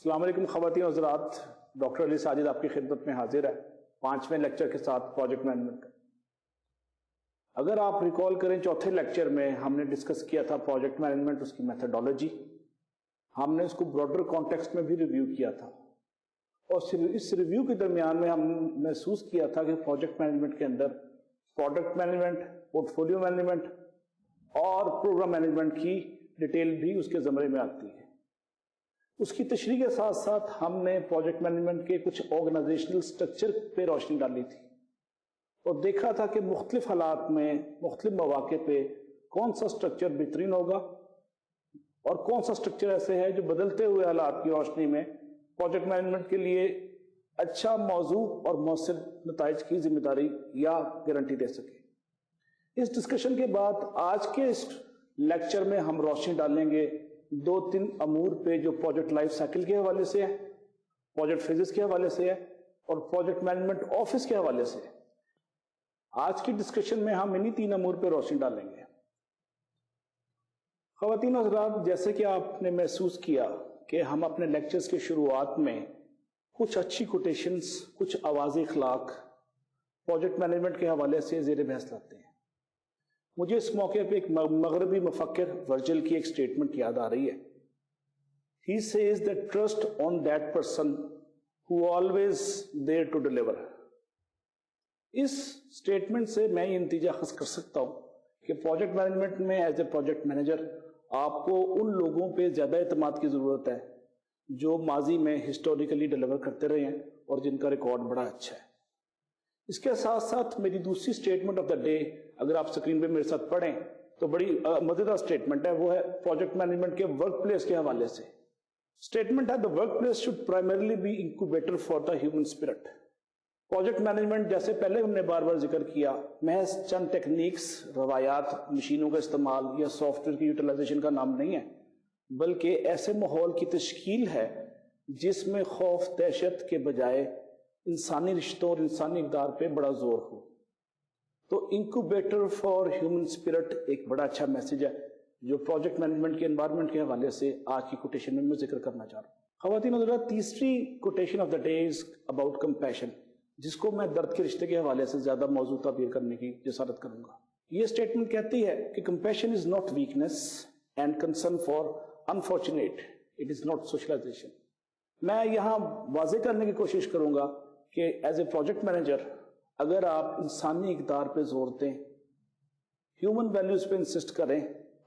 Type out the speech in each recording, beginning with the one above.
السلام علیکم خواتین و حضرات، ڈاکٹر علی ساجد آپ کی خدمت میں حاضر ہے 5ویں لیکچر کے ساتھ پروجیکٹ مینجمنٹ کا۔ اگر آپ ریکال کریں چوتھے لیکچر میں ہم نے ڈسکس کیا تھا پروجیکٹ مینجمنٹ، اس کی میتھڈالوجی، ہم نے اس کو براڈر کانٹیکسٹ میں بھی ریویو کیا تھا، اور اس ریویو کے درمیان میں ہم محسوس کیا تھا کہ پروجیکٹ مینجمنٹ کے اندر پروڈکٹ مینجمنٹ، پورٹفولیو مینجمنٹ اور پروگرام مینجمنٹ کی ڈیٹیل بھی اس کے زمرے میں آتی ہے۔ اس کی تشریح کے ساتھ ساتھ ہم نے پروجیکٹ مینجمنٹ کے کچھ آرگنائزیشنل سٹرکچر پہ روشنی ڈالی تھی اور دیکھا تھا کہ مختلف حالات میں مختلف مواقع پہ کون سا سٹرکچر بہترین ہوگا اور کون سا سٹرکچر ایسے ہے جو بدلتے ہوئے حالات کی روشنی میں پروجیکٹ مینجمنٹ کے لیے اچھا موضوع اور مؤثر نتائج کی ذمہ داری یا گارنٹی دے سکے۔ اس ڈسکشن کے بعد آج کے اس لیکچر میں ہم روشنی ڈالیں گے 2-3 امور پہ جو پروجیکٹ لائف سائیکل کے حوالے سے ہے، پروجیکٹ فیزز کے حوالے سے ہے اور پروجیکٹ مینجمنٹ آفس کے حوالے سے ہے۔ آج کی ڈسکشن میں ہم انہی 3 امور پہ روشنی ڈالیں گے۔ خواتین و حضرات، جیسے کہ آپ نے محسوس کیا کہ ہم اپنے لیکچرز کی شروعات میں کچھ اچھی کوٹیشنز، کچھ آواز اخلاق پروجیکٹ مینجمنٹ کے حوالے سے زیر بحث لاتے ہیں۔ مجھے اس موقع پہ ایک مغربی مفکر ورجل کی ایک سٹیٹمنٹ یاد آ رہی ہے۔ He says that trust on that person who always there to deliver۔ اس سٹیٹمنٹ سے میں یہ نتیجہ اخذ کر سکتا ہوں کہ پروجیکٹ مینجمنٹ میں ایز اے پروجیکٹ مینیجر آپ کو ان لوگوں پہ زیادہ اعتماد کی ضرورت ہے جو ماضی میں ہسٹوریکلی ڈیلیور کرتے رہے ہیں اور جن کا ریکارڈ بڑا اچھا ہے۔ اس کے ساتھ ساتھ میری دوسری سٹیٹمنٹ آف دا ڈے، اگر آپ سکرین پہ میرے ساتھ پڑھیں تو بڑی مزیدار سٹیٹمنٹ ہے، وہ ہے پروجیکٹ مینجمنٹ کے ورک پلیس کے حوالے سے۔ سٹیٹمنٹ ہے، the workplace should primarily be incubator for the human spirit۔ Project management جیسے پہلے ہم نے بار بار ذکر کیا، محض چند ٹیکنیکس، روایات، مشینوں کا استعمال یا سافٹ ویئر کی یوٹیلائزیشن کا نام نہیں ہے، بلکہ ایسے ماحول کی تشکیل ہے جس میں خوف دہشت کے بجائے انسانی رشتوں اور انسانی اقدار پہ بڑا زور ہو۔ تو انکوبیٹر فار ہیومن اسپرٹ ایک بڑا اچھا میسج ہے جو پروجیکٹ مینجمنٹ کے انوائرمنٹ کے حوالے سے آج کی کوٹیشن میں ذکر کرنا چاہ رہا ہوں۔ خواتین حضرات، تیسری quotation of the day is about compassion, جس کو میں درد کے رشتے کے حوالے سے زیادہ موضوع تعبیر کرنے کی جسارت کروں گا۔ یہ اسٹیٹمنٹ کہتی ہے کہ compassion is not weakness and concern for unfortunate, it is not socialization. میں یہاں واضح کرنے کی کوشش کروں گا کہ ایز اے پروجیکٹ مینیجر اگر آپ انسانی اقدار پہ زور دیں، ہیومن ویلیوز پہ انسسٹ کریں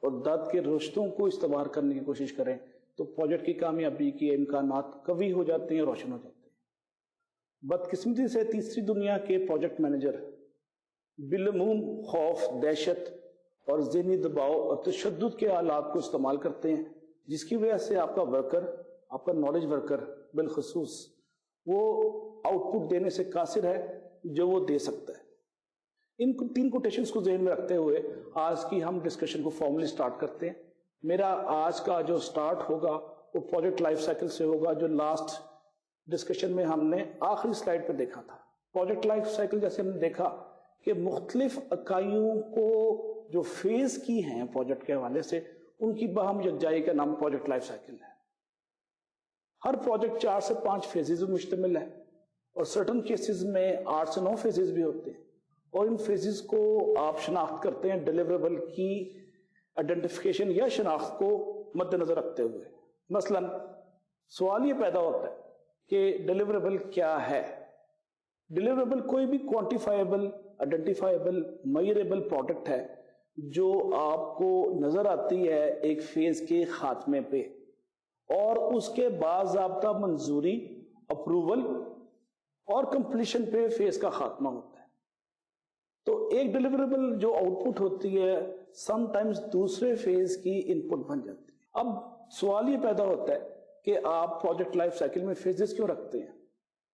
اور درد کے رشتوں کو استوار کرنے کی کوشش کریں تو پروجیکٹ کی کامیابی کے امکانات قوی ہو جاتے ہیں، روشن ہو جاتے ہیں۔ بدقسمتی سے تیسری دنیا کے پروجیکٹ مینیجر بالعموم خوف، دہشت اور ذہنی دباؤ اور تشدد کے آلات کو استعمال کرتے ہیں، جس کی وجہ سے آپ کا ورکر، آپ کا نالج ورکر بالخصوص، وہ آؤٹ پٹ دینے سے قاصر ہے جو وہ دے سکتا ہے۔ ان 3 کوٹیشنز کو ذہن میں رکھتے ہوئے آج کی ہم ڈسکشن کو فارملی سٹارٹ کرتے ہیں۔ میرا آج کا جو سٹارٹ ہوگا وہ پروجیکٹ لائف سائیکل سے ہوگا، جو لاسٹ ڈسکشن میں ہم نے آخری سلائیڈ پہ دیکھا تھا۔ پروجیکٹ لائف سائیکل جیسے ہم نے دیکھا کہ مختلف اکائیوں کو جو فیز کی ہیں پروجیکٹ کے حوالے سے، ان کی باہم یکجائی کا نام پروجیکٹ لائف سائیکل ہے۔ ہر پروجیکٹ 4 سے 5 فیزز پر مشتمل ہے اور سرٹن کیسز میں 8 سے 9 فیزز بھی ہوتے ہیں، اور ان فیزز کو آپ شناخت کرتے ہیں ڈیلیوریبل کی آئیڈینٹیفیکیشن یا شناخت کو مد نظر رکھتے ہوئے۔ مثلا سوال یہ پیدا ہوتا ہے کہ ڈیلیوریبل کیا ہے؟ ڈیلیوریبل کوئی بھی کوانٹیفائیبل، آئیڈینٹیفائیبل، میئریبل پروڈکٹ ہے جو آپ کو نظر آتی ہے ایک فیز کے خاتمے پہ، اور اس کے باضابطہ منظوری، اپروول اور کمپلیشن پہ فیز کا خاتمہ ہوتا ہے۔ تو ایک ڈیلیوریبل جو آؤٹ پٹ ہوتی ہے سم ٹائمز دوسرے فیز کی ان پٹ بن جاتی ہے۔ اب سوال یہ پیدا ہوتا ہے کہ آپ پروجیکٹ لائف سائیکل میں فیزز کیوں رکھتے ہیں؟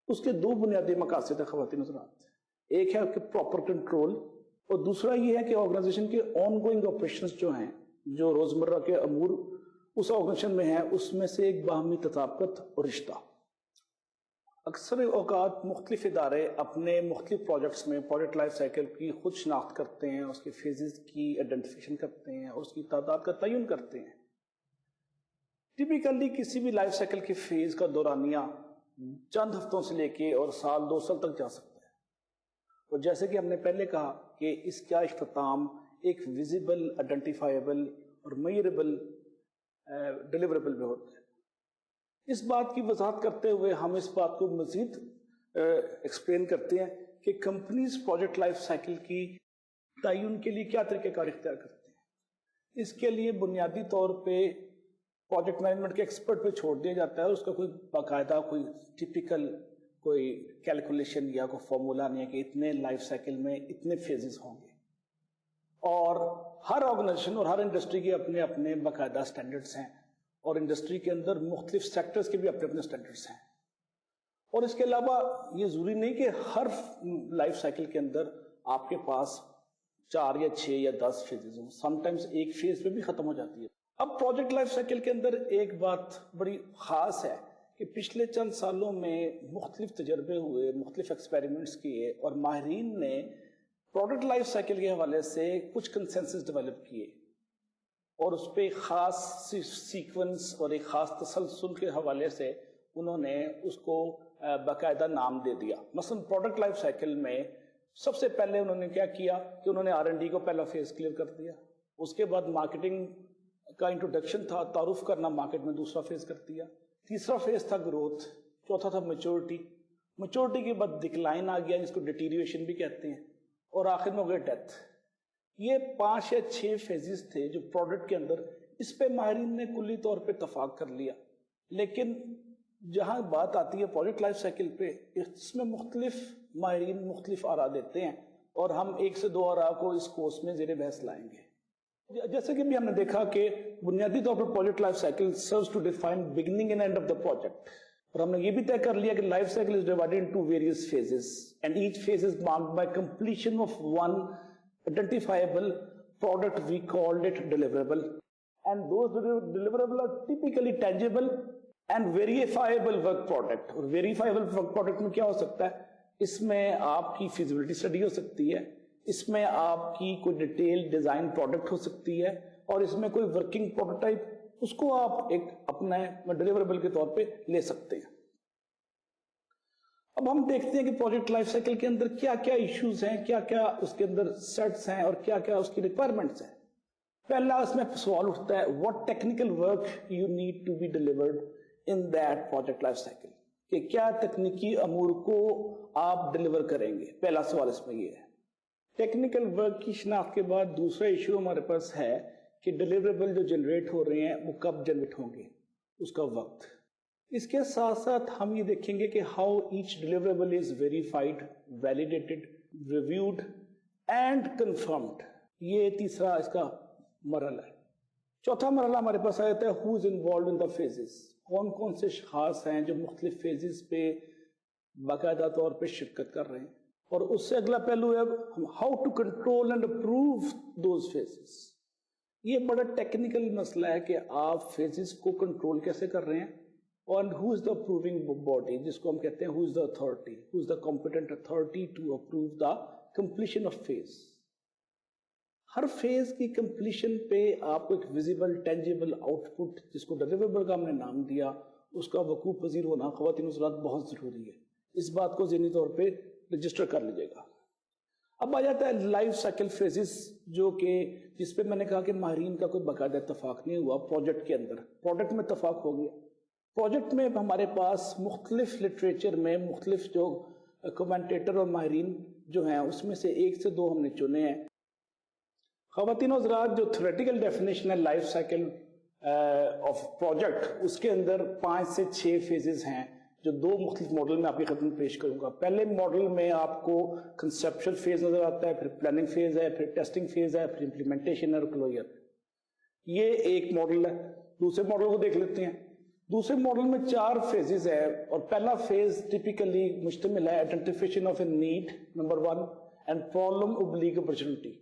اس کے 2 بنیادی مقاصد ہیں خواتین حضرات۔ ایک ہے کہ پراپر کنٹرول، اور دوسرا یہ ہے کہ آرگنائزیشن کے آن گوئنگ آپریشنز جو ہیں، جو روزمرہ کے امور اس آرگنائزیشن میں ہیں، اس میں سے ایک باہمی تطابقت اور رشتہ۔ اکثر اوقات مختلف ادارے اپنے مختلف پروجیکٹس میں پروجیکٹ لائف سائیکل کی خود شناخت کرتے ہیں، اس کے فیزز کی آئیڈینٹیفیکیشن کرتے ہیں اور اس کی تعداد کا تعین کرتے ہیں۔ ٹپیکلی کسی بھی لائف سائیکل کے فیز کا دورانیہ چند ہفتوں سے لے کے اور سال 2 سال تک جا سکتا ہے. اور جیسے کہ ہم نے پہلے کہا کہ اس کا اختتام ایک ویزیبل، آئیڈینٹیفائیبل اور میئربل ڈیلیوریبل میں ہوتا ہے. اس بات کی وضاحت کرتے ہوئے ہم اس بات کو مزید ایکسپلین کرتے ہیں کہ کمپنیز پروجیکٹ لائف سائیکل کی تعین کے لیے کیا طریقہ کار اختیار کرتے ہیں. اس کے لیے بنیادی طور پہ پروجیکٹ مینجمنٹ کے ایکسپرٹ پہ چھوڑ دیا جاتا ہے. اس کا کوئی باقاعدہ کوئی ٹپیکل کوئی کیلکولیشن یا کوئی فارمولا نہیں ہے کہ اتنے لائف سائیکل میں اتنے فیزز ہوں گے. اور ہر آرگنائزیشن اور ہر انڈسٹری کے اپنے اپنے باقاعدہ سٹینڈرڈس ہیں، اور انڈسٹری کے اندر مختلف سیکٹرز کے بھی اپنے اپنے سٹینڈرڈس ہیں. اور اس کے علاوہ یہ ضروری نہیں کہ ہر لائف سائیکل کے اندر آپ کے پاس 4 یا 6 یا 10 فیزز ہوں. سم ٹائمز ایک فیز پہ بھی ختم ہو جاتی ہے. اب پروجیکٹ لائف سائیکل کے اندر ایک بات بڑی خاص ہے کہ پچھلے چند سالوں میں مختلف تجربے ہوئے، مختلف ایکسپیریمنٹس کیے، اور ماہرین نے پروڈکٹ لائف سائیکل کے حوالے سے کچھ کنسنسس ڈیولپ کیے، اور اس پہ ایک خاص سیکوینس اور ایک خاص تسلسل کے حوالے سے انہوں نے اس کو باقاعدہ نام دے دیا. مثلا پروڈکٹ لائف سائیکل میں سب سے پہلے انہوں نے کیا کیا کہ انہوں نے R&D کو پہلا فیز کلیئر کر دیا. اس کے بعد مارکیٹنگ کا انٹروڈکشن تھا، تعارف کرنا مارکیٹ میں، دوسرا فیز کر دیا. تیسرا فیز تھا گروتھ. چوتھا تھا میچورٹی. میچورٹی کے بعد ڈکلائن آ گیا، جس کو ڈیٹیریشن بھی کہتے ہیں، اور آخر میں ہو گیا ڈیتھ. یہ 5 یا 6 فیزز تھے جو پروڈکٹ کے اندر. اس پہ ماہرین نے کلی طور پہ اتفاق کر لیا. لیکن جہاں بات آتی ہے پروجیکٹ لائف سائیکل پہ، اس میں مختلف ماہرین مختلف آراء دیتے ہیں، اور ہم 1 سے 2 آراء کو اس کورس میں زیر بحث لائیں گے. جیسے کہ بھی ہم نے دیکھا کہ بنیادی طور پر project life cycle serves to define beginning and end of the project. اور ہم نے یہ بھی طے کر لیا کہ life cycle is divided into various phases and each phase is marked by completion of one identifiable product. We called it deliverable, and those deliverable are typically tangible and verifiable work product. اور verifiable work product میں کیا ہو سکتا ہے؟ اس میں آپ کی feasibility study ہو سکتی ہے، اس میں آپ کی کوئی ڈیٹیل ڈیزائن پروڈکٹ ہو سکتی ہے، اور اس میں کوئی ورکنگ پروٹوٹائپ، اس کو آپ ایک اپنا ڈیلیوریبل کے طور پہ لے سکتے ہیں. اب ہم دیکھتے ہیں کہ پروجیکٹ لائف سائیکل کے اندر کیا کیا ایشوز ہیں، کیا کیا اس کے اندر سیٹس ہیں، اور کیا کیا اس کی ریکوائرمنٹس ہیں. پہلا اس میں سوال اٹھتا ہے، what technical work you need to be delivered in that project life cycle, کہ کیا تکنیکی امور کو آپ ڈیلیور کریں گے. پہلا سوال اس میں یہ ہے. ٹیکنیکل ورک کی شناخت کے بعد دوسرا ایشو ہمارے پاس ہے کہ ڈیلیوریبل جو جنریٹ ہو رہے ہیں وہ کب جنریٹ ہوں گے، اس کا وقت. اس کے ساتھ ساتھ ہم یہ دیکھیں گے کہ how each deliverable is verified, validated, reviewed and confirmed. یہ تیسرا اس کا مرحلہ ہے. چوتھا مرحلہ ہمارے پاس آ جاتا ہے ہو is involved in the phases. کون کون سے اشخاص ہیں جو مختلف فیزز پہ باقاعدہ طور پہ شرکت کر رہے ہیں. اور اس سے اگلا پہلو ہے how to control and approve those phases. یہ بڑا ٹیکنیکل مسئلہ ہے کہ آپ فیزز کو کنٹرول کیسے کر رہے ہیں، and who is the approving body، جس کو ہم کہتے ہیں who is the authority، who is the competent authority to approve the completion of phase. Hare phase کی کمپلیشن پہ آپ کو ایک ویزیبل ٹینجیبل آؤٹ پٹ، جس کو ڈیلیوریبل کا ہم نے نام دیا، اس کا وقوع پذیر ہونا خواتین حضرات بہت ضروری ہے. اس بات کو ذہنی طور پہ رجسٹر کر لیجیے گا. اب آ جاتا ہے لائف سائیکل فیزز، جو کہ جس پہ میں نے کہا کہ ماہرین کا کوئی باقاعدہ اتفاق نہیں ہوا. پروجیکٹ کے اندر پروڈکٹ میں اتفاق ہو گیا. پروجیکٹ میں ہمارے پاس مختلف لٹریچر میں مختلف جو کمنٹیٹر اور ماہرین جو ہیں، اس میں سے 1 سے 2 ہم نے چنے ہیں. خواتین و حضرات، جو تھیوریٹیکل ڈیفینیشن ہے لائف سائیکل آف پروجیکٹ، اس کے اندر 5 سے 6 فیزز ہیں جو 2 مختلف ماڈل میں آپ کی خدمت پیش کروں گا. پہلے ماڈل میں آپ کو کنسیپچل فیز نظر آتا ہے، پھر پلاننگ فیز ہے، پھر ٹیسٹنگ فیز ہے، پھر امپلیمنٹیشن اور کلوجر. یہ ایک ماڈل ہے. دوسرے ماڈل کو دیکھ لیتے ہیں. دوسرے ماڈل میں 4 فیزز ہے، اور پہلا فیز ٹپیکلی مشتمل ہے identification of a need number 1 and problem اوبلیگ اپرچونٹی.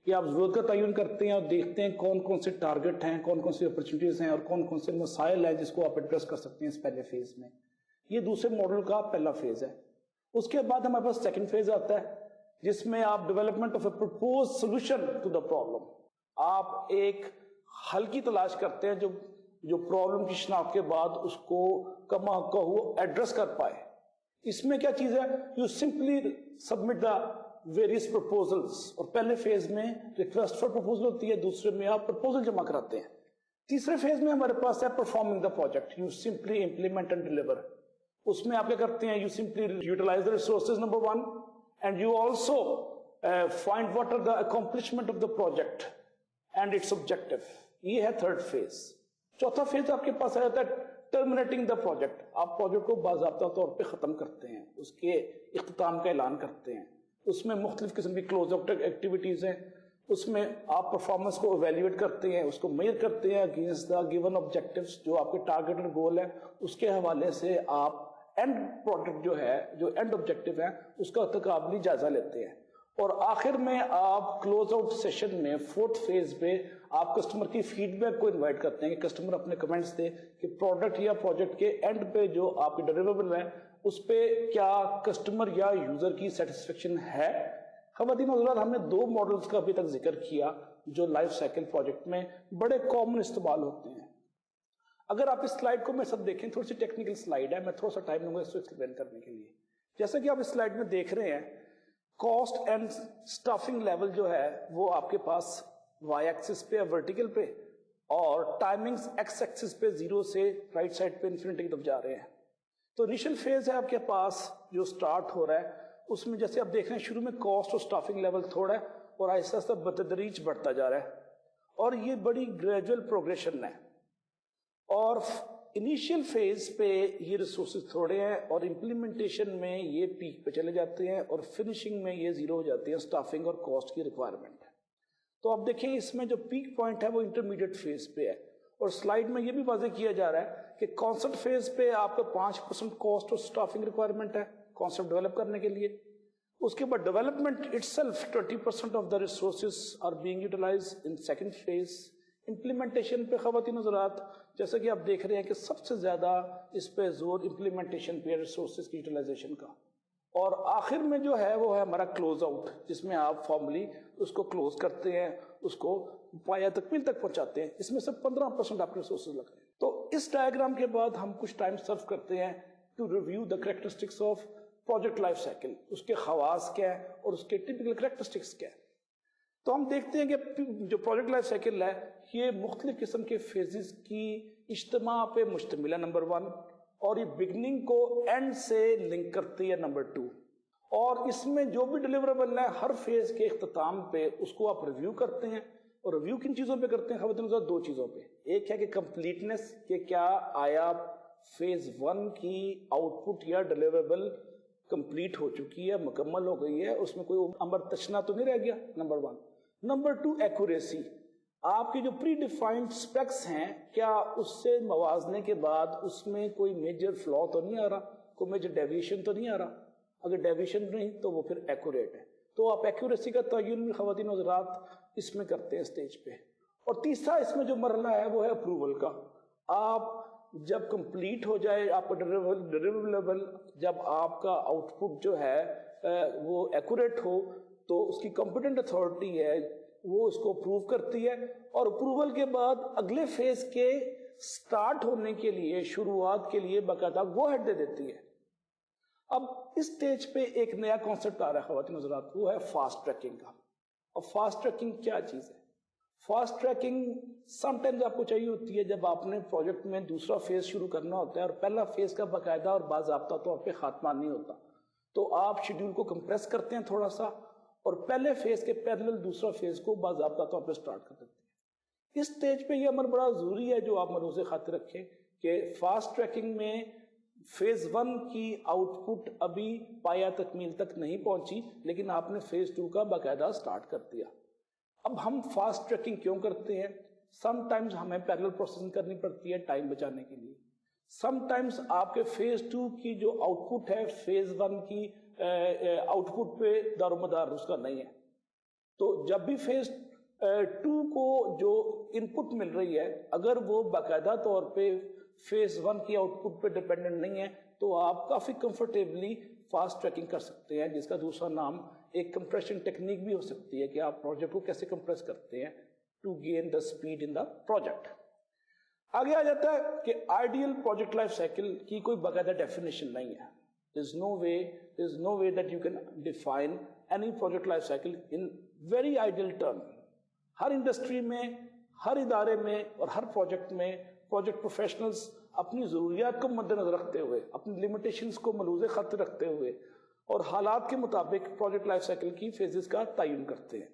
کہ آپ ضرورت کا تعین کرتے ہیں اور دیکھتے ہیں کون کون سے ٹارگٹ ہیں، کون کون سی اپرچونیٹیز ہیں، اور کون کون سے مسائل ہیں جس کو آپ ایڈریس کر سکتے ہیں اس پہلے فیز میں. یہ دوسرے ماڈل کا پہلا فیز ہے. اس کے بعد ہمارے پاس سیکنڈ فیز آتا ہے، جس میں آپ development of a purpose solution to the problem. آپ ایک حل کی تلاش کرتے ہیں جو جو پرابلم کی شناخت کے بعد اس کو کما کہو ایڈریس کر پائے. اس میں کیا چیز ہے, you simply submit the various proposals, اور پہلے فیز میں ریکویسٹ فار پرپوزل ہوتی ہے, دوسرے میں آپ پرپوزل جمع کراتے ہیں, تیسرے فیز میں ہمارے پاس ہے performing the project, you simply implement and deliver. اس میں آپ کیا کرتے ہیں, you simply utilise the resources number 1, and you also find what are the accomplishment of the project and its objective. یہ ہے تھرڈ فیز. چوتھا فیز آپ کے پاس آ جاتا ہے ٹرمینیٹنگ دا پروجیکٹ. آپ پروجیکٹ کو باضابطہ طور پہ ختم کرتے ہیں, اس کے اختتام کا اعلان کرتے ہیں. اس میں مختلف قسم کی کلوز آؤٹ ایکٹیویٹیز ہیں, اس میں آپ پرفارمنس کو ایویلیویٹ کرتے ہیں, اس کو میئر کرتے ہیں اگینسٹ دا گیون آبجیکٹیوز, جو آپ کے ٹارگیٹ اور گول ہے اس کے حوالے سے آپ اینڈ پروڈکٹ جو ہے, جو اینڈ آبجیکٹیو ہے, اس کا تقابلی جائزہ لیتے ہیں. اور آخر میں آپ کلوز آؤٹ سیشن میں فورتھ فیز پہ آپ کسٹمر کی فیڈ بیک کو انوائٹ کرتے ہیں کہ کسٹمر اپنے کمنٹس دے کہ پروڈکٹ یا پروجیکٹ کے اینڈ پہ جو آپ کے ڈیلیوریبل ہے اس پہ کیا کسٹمر یا یوزر کی سیٹسفیکشن ہے. خواتین و حضرات, ہم نے 2 ماڈلز کا ابھی تک ذکر کیا جو لائف سائیکل پروجیکٹ میں بڑے کامن استعمال ہوتے ہیں. اگر آپ اس سلائیڈ کو میں سب دیکھیں, تھوڑی سی ٹیکنیکل سلائیڈ ہے, میں تھوڑا سا ٹائم لوں گا اس کو ایکسپلین کرنے کے لیے. جیسا کہ آپ اس سلائیڈ میں دیکھ رہے ہیں, کاسٹ اینڈ سٹافنگ لیول جو ہے وہ آپ کے پاس وائی ایکسس پہ, ورٹیکل پہ, اور ٹائمنگز ایکس ایکسس پہ 0 سے رائٹ سائڈ پہ انفینٹی کی طرف جا رہے ہیں. تو انیشل فیز ہے آپ کے پاس جو سٹارٹ ہو رہا ہے, اس میں جیسے آپ دیکھ رہے ہیں شروع میں کاسٹ اور سٹافنگ لیول تھوڑا ہے اور آہستہ آہستہ بتدریج بڑھتا جا رہا ہے, اور یہ بڑی گریجول پروگریشن ہے. اور انیشیل فیز پہ یہ ریسورسز تھوڑے ہیں اور امپلیمنٹیشن میں یہ پیک پہ چلے جاتے ہیں, اور فنشنگ میں یہ 0 ہو جاتے ہیں سٹافنگ اور کاسٹ کی ریکوائرمنٹ. تو آپ دیکھیں اس میں جو پیک پوائنٹ ہے وہ انٹرمیڈیٹ فیز پہ ہے, اور سلائیڈ میں یہ بھی واضح کیا جا رہا ہے کہ کانسیپٹ فیز پہ آپ کا 5% کاسٹ اور سٹافنگ ریکوائرمنٹ ہے کانسیپٹ ڈیولپ کرنے کے لیے. اس کے بعد development itself 20% of the resources are being utilize in second phase. Implementation پہ خواتین حضرات, جیسا کہ آپ دیکھ رہے ہیں کہ سب سے زیادہ اس پہ زور امپلیمنٹیشن پہ, ریسورسز کی یوٹیلائزیشن کا. اور آخر میں جو ہے وہ ہے ہمارا کلوز آؤٹ, جس میں آپ فارملی اس کو کلوز کرتے ہیں, اس کو پایا تکمیل تک پہنچاتے ہیں. اس میں سے 15% آپ کے ریسورسز لگتے ہیں. تو اس ڈائیگرام کے بعد ہم کچھ ٹائم سرو کرتے ہیں to review the characteristics of project life cycle, اس کے خواص کیا ہے اور اس کے ٹپیکل کریکٹرسٹکس کیا ہے. تو ہم دیکھتے ہیں کہ جو پروجیکٹ لائف سائیکل ہے یہ مختلف قسم کے فیزز کی اجتماع پہ مشتمل ہے, نمبر 1, اور یہ بگننگ کو اینڈ سے لنک کرتی ہے, نمبر 2. اور اس میں جو بھی ڈیلیوریبل ہے ہر فیز کے اختتام پہ اس کو آپ ریویو کرتے ہیں, اور ریویو کن چیزوں پہ کرتے ہیں خواتین حضرات؟ 2 چیزوں پہ. ایک ہے کہ کمپلیٹنس, کہ کیا آیا فیز 1 کی آؤٹ پٹ یا ڈیلیوریبل کمپلیٹ ہو چکی ہے, مکمل ہو گئی ہے, اس میں کوئی امر تشنا تو نہیں رہ گیا, نمبر 1. Number 2, accuracy. آپ کی جو پری ڈیفائنڈ اسپیکس ہیں کیا اس سے موازنے کے بعد اس میں کوئی میجر فلا تو نہیں آ رہا, کوئی میجر ڈیویشن تو نہیں آ رہا؟ اگر ڈیویشن نہیں تو وہ پھر ایکوریٹ ہے. تو آپ ایکوریسی کا تعین بھی خواتین حضرات اس میں کرتے ہیں اسٹیج پہ. اور تیسرا اس میں جو مرحلہ ہے وہ ہے اپروول کا. آپ جب کمپلیٹ ہو جائے آپ کا ڈیلیوریبل, جب آپ کا آؤٹ پٹ جو ہے وہ ایکوریٹ ہو, تو اس کی کمپیٹنٹ اتھارٹی ہے وہ اس کو اپروو کرتی ہے, اور اپروول کے بعد اگلے فیز کے سٹارٹ ہونے کے لیے, شروعات کے لیے باقاعدہ گو ہیڈ دے دیتی ہے. اب اس سٹیج پہ ایک نیا کانسیپٹ آ رہا ہے خواتین حضرات, وہ ہے فاسٹ ٹریکنگ کا. اور فاسٹ ٹریکنگ کیا چیز ہے؟ فاسٹ ٹریکنگ سم ٹائمز آپ کو چاہیے ہوتی ہے جب آپ نے پروجیکٹ میں دوسرا فیز شروع کرنا ہوتا ہے اور پہلا فیز کا باقاعدہ اور باضابطہ طور پہ خاتمہ نہیں ہوتا, تو آپ شیڈیول کو کمپریس کرتے ہیں تھوڑا سا, اور پہلے فیز کے پیرلل دوسرا فیز کو باضابطہ طور پہ سٹارٹ کر دیتے ہیں. اس سٹیج پہ یہ امر بڑا ضروری ہے جو آپ ملحوظ خاطر رکھیں کہ فاسٹ ٹریکنگ میں فیز 1 کی آؤٹ پٹ ابھی پایا تکمیل تک نہیں پہنچی, لیکن آپ نے فیز 2 کا باقاعدہ سٹارٹ کر دیا. اب ہم فاسٹ ٹریکنگ کیوں کرتے ہیں؟ سم ٹائمز ہمیں پیرلل پروسیسنگ کرنی پڑتی ہے ٹائم بچانے کے لیے. سم ٹائمز آپ کے فیز 2 کی جو آؤٹ پٹ ہے فیز 1 کی آؤٹ پٹ پہ دار و مدار اس کا نہیں ہے. تو جب بھی فیز 2 کو جو ان پٹ مل رہی ہے اگر وہ باقاعدہ طور پہ فیز 1 کی آؤٹ پٹ پہ ڈیپینڈنٹ نہیں ہے, تو آپ کافی کمفرٹیبلی فاسٹ ٹریکنگ کر سکتے ہیں, جس کا دوسرا نام ایک کمپریشن ٹیکنیک بھی ہو سکتی ہے کہ آپ پروجیکٹ کو کیسے کمپریس کرتے ہیں to gain the speed in the project. آگے آ جاتا ہے کہ آئیڈیل پروجیکٹ لائف سائیکل کی کوئی باقاعدہ ڈیفینیشن نہیں ہے. There's no way that you can define any project life cycle in very ideal term. Hare industry میں, ہر ادارے میں اور ہر پروجیکٹ میں پروجیکٹ پروفیشنلز اپنی ضروریات کو مد نظر رکھتے ہوئے, اپنی لمیٹیشنز کو ملحوظ خاطر رکھتے ہوئے اور حالات کے مطابق پروجیکٹ لائف سائیکل کی فیزز کا تعین کرتے ہیں.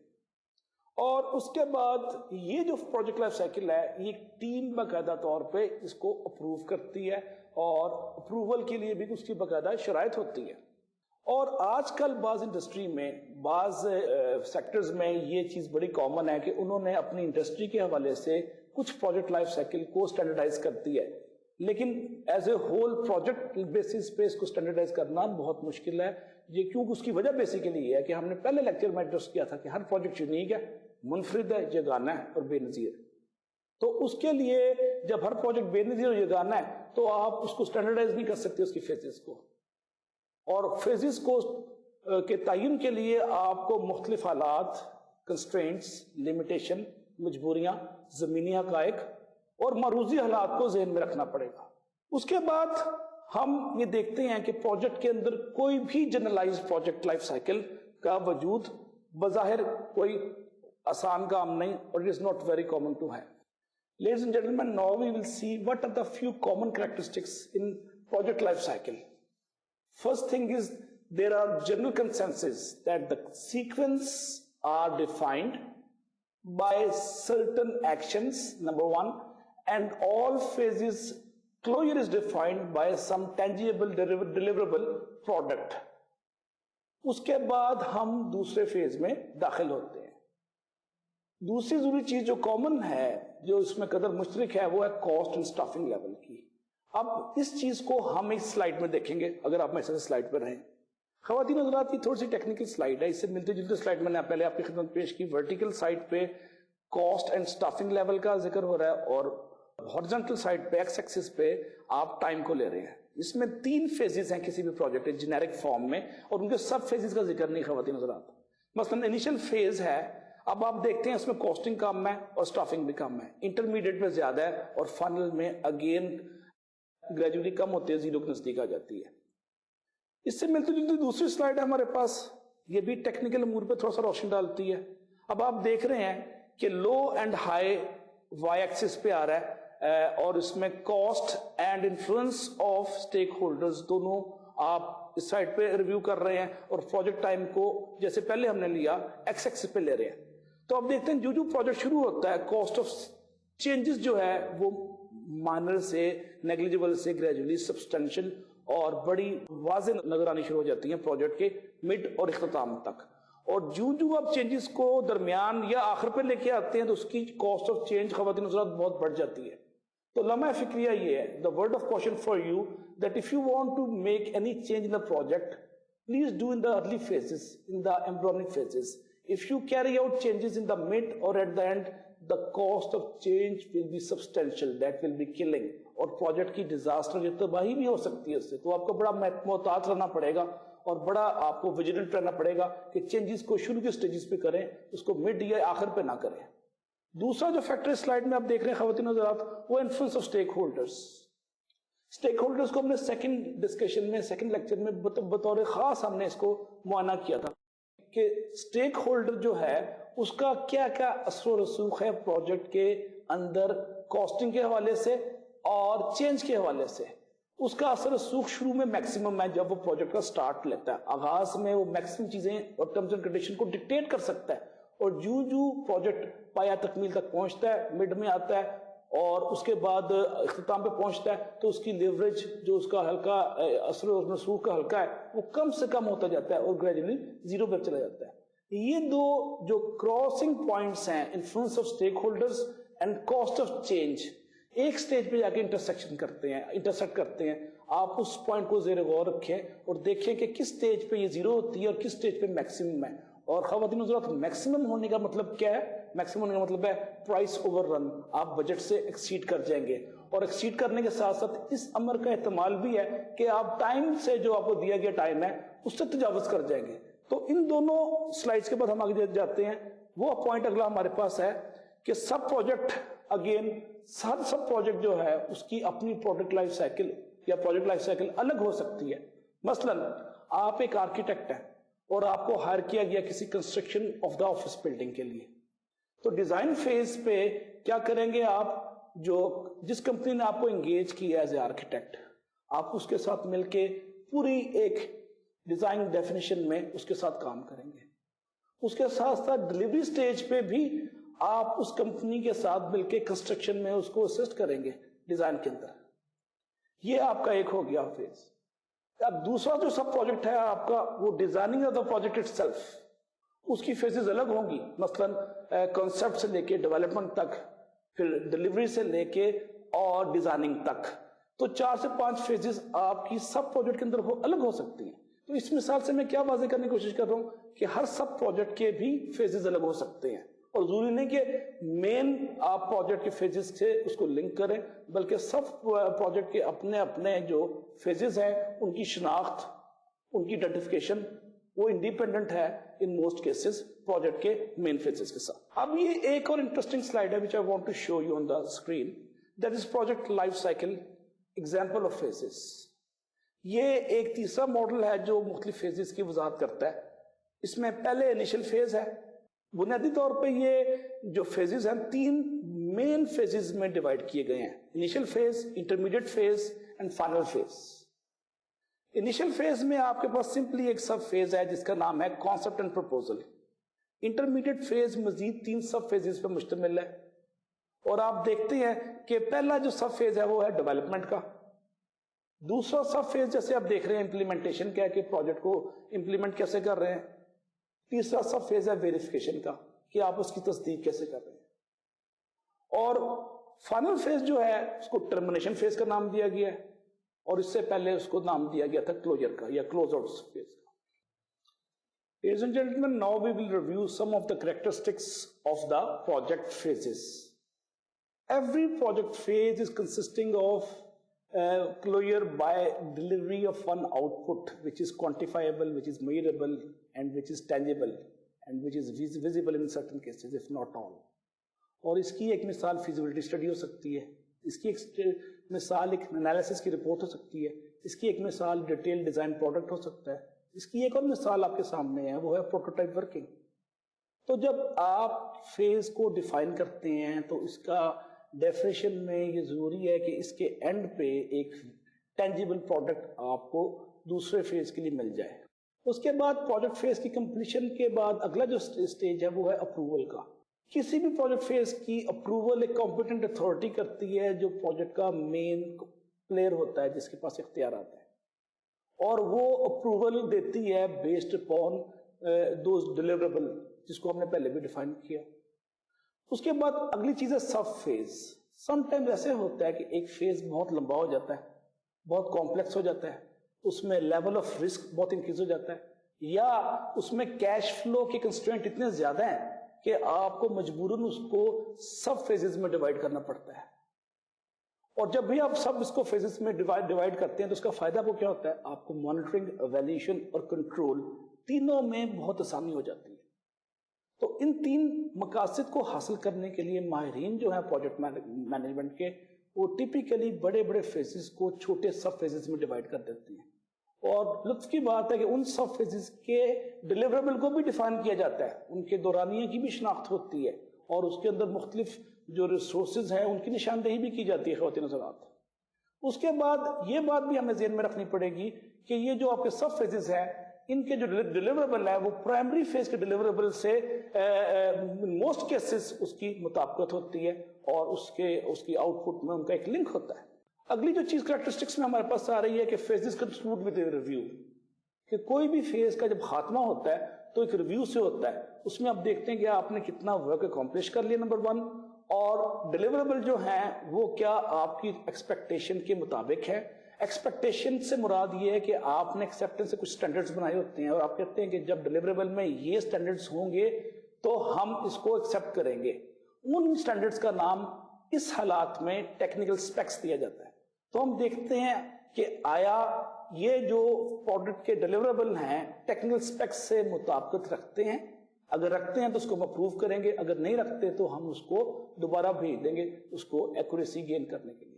اور اس کے بعد یہ جو پروجیکٹ لائف سائیکل ہے, یہ ٹیم باقاعدہ طور پہ اس کو اپروو کرتی ہے اور اپروول کے لیے بھی اس کی باقاعدہ شرائط ہوتی ہے. اور آج کل بعض انڈسٹری میں, بعض سیکٹرز میں یہ چیز بڑی کامن ہے کہ انہوں نے اپنی انڈسٹری کے حوالے سے کچھ پروجیکٹ لائف سائیکل کو اسٹینڈرڈائز کر دی ہے, لیکن as a whole project basis پہ اس کو اسٹینڈرڈائز کرنا بہت مشکل ہے. یہ کیونکہ اس کی وجہ بیسیکلی یہ ہے کہ ہم نے پہلے لیکچر میں ایڈریس کیا تھا کہ ہر پروجیکٹ یونیک ہے, منفرد ہے, یگانہ ہے اور بے نظیر. تو اس کے لیے جب ہر پروجیکٹ بے نظیر اور یگانہ ہے تو آپ اس کو اسٹینڈرڈائز نہیں کر سکتے اس کی فیزز کو, اور فیزز کو کے تعین کے لیے آپ کو مختلف حالات, کنسٹرینٹس, لمیٹیشن, مجبوریاں, زمینی حقائق اور معروضی حالات کو ذہن میں رکھنا پڑے گا. اس کے بعد ہم یہ دیکھتے ہیں کہ پروجیکٹ کے اندر کوئی بھی جنرلائز پروجیکٹ لائف سائیکل کا وجود بظاہر کوئی آسان کام نہیں, اور it is not very common to have. Ladies and gentlemen, now we will see what are the few common characteristics in project life cycle. First thing is there are general consensus that the sequence are defined by certain actions, number one, and all phases closure is defined by some tangible deliverable product. اس کے بعد ہم دوسرے phase میں داخل ہوتے ہیں. دوسری ضروری چیز جو کامن ہے, جو اس میں قدر مشترک ہے, وہ ہے کاسٹ اینڈ اسٹافنگ لیول کی. اب اس چیز کو ہم اس سلائیڈ میں دیکھیں گے, اگر آپ میرے ساتھ سلائیڈ پر رہیں. خواتین حضرات, کی تھوڑی سی ٹیکنیکل سلائیڈ ہے, اس سے ملتے جلتے سلائیڈ میں نے پہلے آپ کی خدمت پیش کی. ورٹیکل سائڈ پہ کاسٹ اینڈ اسٹافنگ لیول کا ذکر ہو رہا ہے, اور ہارزنٹل سائڈ پہ ایکس ایکسس پہ آپ ٹائم کو لے رہے ہیں. اس میں 3 فیزز ہیں کسی بھی پروجیکٹ جنیرک فارم میں, اور ان کے سب فیزز کا ذکر نہیں خواتین حضرات. مثلا انیشل فیز ہے, اب آپ دیکھتے ہیں اس میں کاسٹنگ کم ہے اور اسٹافنگ بھی کم ہے. انٹرمیڈیٹ میں زیادہ ہے, اور فائنل میں اگین گریجولی کم ہوتے ہیں, 0 کے نزدیک آ جاتی ہے. اس سے ملتی جلتی دوسری سلائیڈ ہے ہمارے پاس, یہ بھی ٹیکنیکل امور پہ تھوڑا سا روشن ڈالتی ہے. اب آپ دیکھ رہے ہیں کہ لو اینڈ ہائی وائی ایکسس پہ آ رہا ہے, اور اس میں cost and influence of stake holders دونوں آپ اس سائڈ پہ ریویو کر رہے ہیں, اور پروجیکٹ ٹائم کو جیسے پہلے ہم نے لیا ایکس ایکسس پہ لے رہے ہیں. تو آپ دیکھتے ہیں جو پروجیکٹ شروع ہوتا ہے, کاسٹ آف چینجز جو ہے وہ مائنر سے نیگلیجبل سے گریجولی سبسٹینشل اور بڑی واضح نظر آنی شروع ہو جاتی ہیں پروجیکٹ کے مڈ اور اختتام تک. اور جو آپ چینجز کو درمیان یا آخر پہ لے کے آتے ہیں تو اس کی کاسٹ آف چینج خواتین حضرات بہت بڑھ جاتی ہے. تو لمحہ فکریہ یہ ہے, the word of caution for you, that if you want to make any change in the project, please do in the early phases, in the embryonic phases. If you carry out changes in the mid or at the end, the cost of change will be substantial. That will be killing. اور project کی disaster یا تباہی بھی ہو سکتی ہے اس سے. تو آپ کو بڑا محتاط رہنا پڑے گا, اور بڑا آپ کو ویجیلنٹ رہنا پڑے گا کہ چینجز کو شروع کے سٹیجز پہ کریں, اس کو مڈ یا آخر پہ نہ کریں. دوسرا جو فیکٹر اس سلائیڈ میں آپ دیکھ رہے ہیں خواتین حضرات, وہ influence of stake holders. Stake holders کو ہم نے سیکنڈ ڈسکشن میں, سیکنڈ لیکچر میں بطور خاص ہم نے اس کو معائنہ کیا تھا کہ اسٹیک ہولڈر جو ہے اس کا کیا کیا اثر و رسوخ ہے پروجیکٹ کے اندر, کاسٹنگ کے حوالے سے اور چینج کے حوالے سے. اس کا اثر رسوخ شروع میں میکسیمم ہے جب وہ پروجیکٹ کا سٹارٹ لیتا ہے. آغاز میں وہ میکسیمم چیزیں اور ٹرمز اینڈ کنڈیشن کو ڈکٹیٹ کر سکتا ہے, اور جو پروجیکٹ پایا تکمیل تک پہنچتا ہے, مڈ میں آتا ہے اور اس کے بعد اختتام پہ پہنچتا ہے, تو اس کی لیوریج جو اس کا ہلکا اثر و رسوخ کا ہلکا ہے وہ کم سے کم ہوتا جاتا ہے اور گریجولی 0 پہ چلا جاتا ہے. یہ دو جو کراسنگ پوائنٹس ہیں, influence of stake holders and cost of change, ایک سٹیج پہ جا کے انٹرسیکٹ کرتے ہیں. آپ اس پوائنٹ کو زیر غور رکھیں اور دیکھیں کہ کس سٹیج پہ یہ 0 ہوتی ہے اور کس سٹیج پہ میکسیمم ہے. اور خواتین حضرات, میکسیمم ہونے کا مطلب کیا ہے؟ میکسیمم ہونے کا مطلب ہے پرائس اوور رن, آپ بجٹ سے ایکسیڈ کر جائیں گے, اور ایکسیڈ کرنے کے ساتھ ساتھ اس امر کا احتمال بھی ہے کہ آپ ٹائم سے جو آپ کو دیا گیا ٹائم ہے اس سے تجاوز کر جائیں گے. تو ان دونوں سلائیڈز کے بعد ہم آگے جاتے ہیں. وہ پوائنٹ اگلا ہمارے پاس ہے کہ sub project again sub project جو ہے اس کی اپنی پروڈکٹ لائف سائیکل یا پروجیکٹ لائف سائیکل الگ ہو سکتی ہے. مثلا آپ ایک آرکیٹیکٹ ہیں اور آپ کو ہائر کیا گیا کسی construction of the office building کے لیے, تو ڈیزائن فیز پہ کیا کریں گے آپ, جس کمپنی نے آپ کو انگیج کیا ایز اے آرکیٹیکٹ, آپ اس کے ساتھ مل کے پوری ایک ڈیزائن ڈیفینیشن میں اس کے ساتھ کام کریں گے. اس کے ساتھ ساتھ ڈلیوری سٹیج پہ بھی آپ اس کمپنی کے ساتھ مل کے کنسٹرکشن میں اس کو اسسٹ کریں گے ڈیزائن کے اندر. یہ آپ کا ایک ہو گیا فیز. اب دوسرا جو سب پروجیکٹ ہے آپ کا, وہ designing of the project itself, اس کی فیزز الگ ہوں گی. مثلا کانسیپٹ سے لے کے ڈیولپمنٹ تک, پھر ڈلیوری سے لے کے اور ڈیزائننگ تک, تو 4 سے 5 فیزز آپ کی سب پروجیکٹ کے اندر الگ ہو سکتی ہیں. تو اس مثال سے میں کیا واضح کرنے کی کوشش کر رہا ہوں کہ ہر سب پروجیکٹ کے بھی فیزز الگ ہو سکتے ہیں, اور ضروری نہیں کہ مین آپ پروجیکٹ کے فیزز سے اس کو لنک کریں, بلکہ سب پروجیکٹ کے اپنے اپنے جو فیزز ہیں ان کی شناخت, ان کی آئیڈینٹیفیکیشن وہ انڈیپینڈنٹ ہے ان موسٹ کیسز پروجیکٹ کے مین فیزز کے ساتھ. اب یہ ایک اور انٹرسٹنگ سلائیڈ ہے which I want to show you on the screen, that is project life cycle example of phases. یہ ایک تیسرا ماڈل ہے جو مختلف فیزز کی وضاحت کرتا ہے. اس میں پہلے انیشل فیز ہے. بنیادی طور پہ یہ جو فیزز ہیں 3 مین فیزز میں ڈیوائڈ کیے گئے ہیں, initial phase, intermediate phase and final phase. Initial phase میں آپ کے پاس سمپلی ایک سب فیز ہے جس کا نام ہے concept and proposal. Intermediate phase مزید 3 سب فیزز پہ مشتمل ہے, اور آپ دیکھتے ہیں کہ پہلا جو سب فیز ہے وہ ہے ڈیولپمنٹ کا. دوسرا سب فیز جیسے آپ دیکھ رہے ہیں امپلیمنٹیشن کا ہے کہ پروجیکٹ کو امپلیمنٹ کیسے کر رہے ہیں. تیسرا سب فیز ہے ویریفیکیشن کا کہ آپ اس کی تصدیق کیسے کر رہے ہیں. اور فائنل فیز جو ہے اس کو ٹرمینیشن فیز کا نام دیا گیا ہے, اور اس سے پہلے اس کو نام دیا گیا تھا کلوجر کا یا کلوز آؤٹ فیز کا. Ladies and gentlemen, now we will review some of the characteristics of the project phases. Every project phase is consisting of closure by delivery of one output which is quantifiable, which is measurable, and which is tangible, and which is visible in certain cases, if not all. اور اس کی ایک مثال feasibility study ہو سکتی ہے, اس کی ایک مثال ایک انالیسس کی رپورٹ ہو سکتی ہے, اس کی ایک مثال ڈیٹیل ڈیزائن پروڈکٹ ہو سکتا ہے, اس کی ایک اور مثال آپ کے سامنے ہے وہ ہے پروٹوٹائپ ورکنگ. تو جب آپ فیز کو ڈیفائن کرتے ہیں تو اس کا ڈیفینیشن میں یہ ضروری ہے کہ اس کے اینڈ پہ ایک ٹینجیبل پروڈکٹ آپ کو دوسرے فیز کے لیے مل جائے. اس کے بعد پروجیکٹ فیز کی کمپلیشن کے بعد اگلا جو اسٹیج ہے وہ ہے اپروول کا. کسی بھی پروجیکٹ فیز کی اپروول ایک کمپیٹنٹ اتھارٹی کرتی ہے جو پروجیکٹ کا مین پلیئر ہوتا ہے جس کے پاس اختیارات ہیں, اور وہ اپروول دیتی ہے بیسڈ اپون دوز ڈیلیوریبل جس کو ہم نے پہلے بھی ڈیفائن کیا. اس کے بعد اگلی چیز ہے سب فیز. سم ٹائم ایسے ہوتا ہے کہ ایک فیز بہت لمبا ہو جاتا ہے, بہت کمپلیکس ہو جاتا ہے, اس میں لیول آف رسک بہت انکریز ہو جاتا ہے, یا اس میں کیش فلو کے کنسٹرینٹ اتنے زیادہ ہیں کہ آپ کو مجبوراً اس کو سب فیزز میں ڈیوائڈ کرنا پڑتا ہے. اور جب بھی آپ سب اس کو فیزز میں ڈیوائڈ کرتے ہیں تو اس کا فائدہ کو کیا ہوتا ہے, آپ کو مانیٹرنگ, ایویلیویشن اور کنٹرول تینوں میں بہت آسانی ہو جاتی ہے. تو ان 3 مقاصد کو حاصل کرنے کے لیے ماہرین جو ہیں پروجیکٹ مینجمنٹ کے, وہ ٹپیکلی بڑے بڑے فیزز کو چھوٹے سب فیزز میں ڈیوائڈ کر دیتے ہیں. اور لطف کی بات ہے کہ ان سب فیزز کے ڈیلیوریبل کو بھی ڈیفائن کیا جاتا ہے, ان کے دورانیے کی بھی شناخت ہوتی ہے, اور اس کے اندر مختلف جو ریسورسز ہیں ان کی نشاندہی بھی کی جاتی ہے خواتین حضرات. اس کے بعد یہ بات بھی ہمیں ذہن میں رکھنی پڑے گی کہ یہ جو آپ کے سب فیزز ہیں ان کے جو ڈیلیوریبل ہے وہ پرائمری فیز کے ڈیلیوریبل سے موسٹ کیسز اس کی مطابقت ہوتی ہے, اور اس کی آؤٹ پٹ میں ان کا ایک لنک ہوتا ہے. اگلی جو چیز کریکٹرسٹکس میں ہمارے پاس آ رہی ہے کہ phases conclude with a review, کہ کوئی بھی فیز کا جب خاتمہ ہوتا ہے تو ایک ریویو سے ہوتا ہے. اس میں آپ دیکھتے ہیں کہ آپ نے کتنا ورک اکمپلش کر لیا نمبر 1, اور ڈیلیوریبل جو ہیں وہ کیا آپ کی ایکسپیکٹیشن کے مطابق ہے. ایکسپیکٹیشن سے مراد یہ ہے کہ آپ نے ایکسیپٹنس سے کچھ سٹینڈرڈز بنائے ہوتے ہیں, اور آپ کہتے ہیں کہ جب ڈیلیوریبل میں یہ سٹینڈرڈز ہوں گے تو ہم اس کو ایکسیپٹ کریں گے. ان سٹینڈرڈز کا نام اس حالات میں ٹیکنیکل سپیکس دیا جاتا ہے. تو ہم دیکھتے ہیں کہ آیا یہ جو پروڈکٹ کے ڈیلیوریبل ہیں ٹیکنیکل سپیکس سے مطابقت رکھتے ہیں. اگر رکھتے ہیں تو اس کو ہم اپروو کریں گے, اگر نہیں رکھتے تو ہم اس کو دوبارہ بھیج دیں گے اس کو ایکوریسی گین کرنے کے لیے.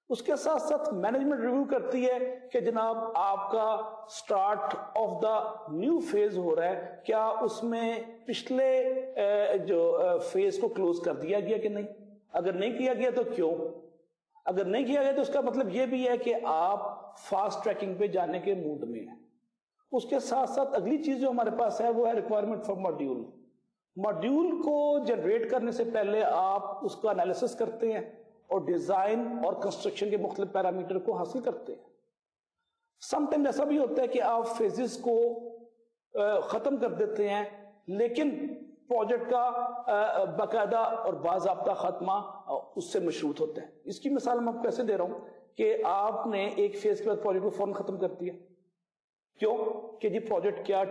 اس کے ساتھ ساتھ مینجمنٹ ریویو کرتی ہے کہ جناب آپ کا start of the new phase ہو رہا ہے, کیا اس میں پچھلے جو فیز کو کلوز کر دیا گیا کہ نہیں, اگر نہیں کیا گیا تو کیوں, اگر نہیں کیا گیا تو اس کا مطلب یہ بھی ہے کہ آپ فاسٹ ٹریکنگ پہ جانے کے موڈ میں ہیں. اس کے ساتھ ساتھ اگلی چیز جو ہمارے پاس ہے وہ ہے ریکوائرمنٹ فار ماڈیول. ماڈیول کو جنریٹ کرنے سے پہلے آپ اس کا انالیسس کرتے ہیں اور ڈیزائن اور کنسٹرکشن کے مختلف پیرامیٹر کو حاصل کرتے ہیں. سم ٹائم ایسا بھی ہوتا ہے کہ آپ فیزز کو ختم کر دیتے ہیں لیکن پروجیکٹ کا باقاعدہ اور باضابطہ خاتمہ اس سے مشروط ہوتا ہے. اس کی مثال میں آپ کو کیسے دے رہا ہوں کہ آپ نے ایک فیز کے بعد پروجیکٹ کو فوراً ختم کر دیا. کیوں کہ جی پروجیکٹ کیا,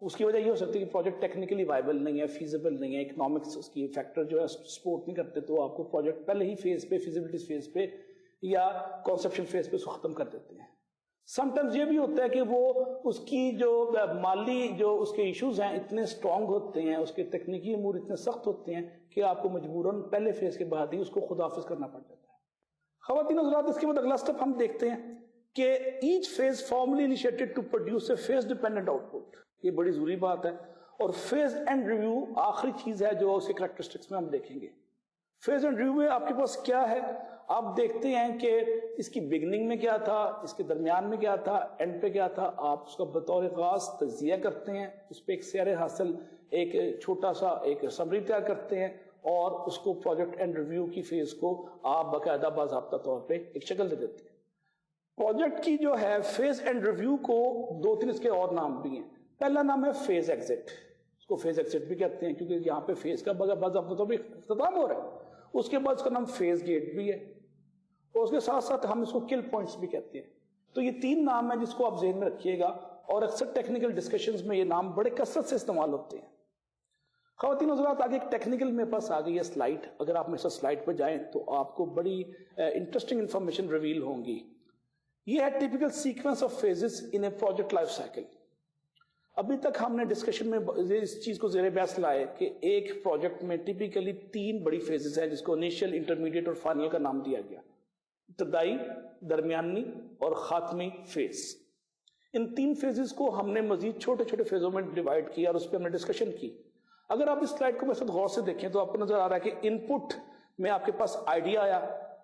اس کی وجہ یہ ہو سکتی ہے کہ پروجیکٹ ٹیکنیکلی وائبل نہیں ہے, فیزیبل نہیں ہے, اکنامکس اس کی فیکٹر جو ہے سپورٹ نہیں کرتے, تو آپ کو پروجیکٹ پہلے ہی فیز پہ, فیزیبلٹی فیز پہ یا کانسیپشن فیز پہ اس کو ختم کر دیتے ہیں. سم ٹائمز یہ بھی ہوتا ہے کہ وہ اس کی جو مالی جو اس کے ایشوز ہیں اتنے اسٹرانگ ہوتے ہیں, اس کے تکنیکی امور اتنے سخت ہوتے ہیں کہ آپ کو مجبوراً پہلے فیز کے بعد ہی اس کو خداحافظ کرنا پڑ جاتا ہے. خواتین حضرات, اس کے بعد اگلا سٹیپ ہم دیکھتے ہیں کہ each phase formally initiated to produce a phase dependent آؤٹ پٹ. یہ بڑی ضروری بات ہے. اور فیز اینڈ ریویو آخری چیز ہے جو اس کے کریکٹرسٹکس میں ہم دیکھیں گے. فیز اینڈ ریویو میں آپ کے پاس کیا ہے, آپ دیکھتے ہیں کہ اس کی بگننگ میں کیا تھا, اس کے درمیان میں کیا تھا, اینڈ پہ کیا تھا. آپ اس کا بطور خاص تجزیہ کرتے ہیں, اس پہ ایک سیر حاصل ایک چھوٹا سا ایک سمری تیار کرتے ہیں اور اس کو پروجیکٹ اینڈ ریویو کی فیز کو آپ باقاعدہ باضابطہ طور پہ ایک شکل دے دیتے ہیں. پروجیکٹ کی جو ہے فیز اینڈ ریویو کو دو تین اس کے اور نام بھی ہیں. پہلا نام ہے فیز ایگزٹ, اس کو فیز ایگزٹ بھی کہتے ہیں کیونکہ یہاں پہ فیز کا باضابطہ طور پہ اختتام ہو رہا ہے. اس کے بعد اس کا نام فیز گیٹ بھی ہے اور اس کے ساتھ ساتھ ہم اس کو کل پوائنٹس بھی کہتے ہیں. تو یہ تین نام ہیں جس کو آپ ذہن میں رکھیے گا, اور اکثر ٹیکنیکل ڈسکشنز میں یہ نام بڑے کثرت سے استعمال ہوتے ہیں. خواتین حضرات, آگے ایک ٹیکنیکل میرے پاس آ گئی ہے سلائڈ. اگر آپ میرے ساتھ سلائڈ پہ جائیں تو آپ کو بڑی انٹرسٹنگ انفارمیشن ریویل ہوں گی. یہ ہے typical sequence of phases in a project life cycle. ابھی تک ہم نے ڈسکشن میں اس چیز کو زیر بحث لائے کہ ایک پروجیکٹ میں ٹیپیکلی تین بڑی فیزز ہیں جس کو انیشیل, انٹرمیڈیٹ اور فائنل کا نام دیا گیا. ابتدائی, درمیانی اور خاتمی فیز. ان تین فیزز کو ہم نے مزید چھوٹے چھوٹے فیزوں میں ڈیوائڈ کیا اور اس پہ ہم نے ڈسکشن کی. اگر آپ اس سلائڈ کو میرے ساتھ غور سے دیکھیں تو آپ کو نظر آ رہا ہے کہ ان پٹ میں آپ کے پاس آئیڈیا آیا.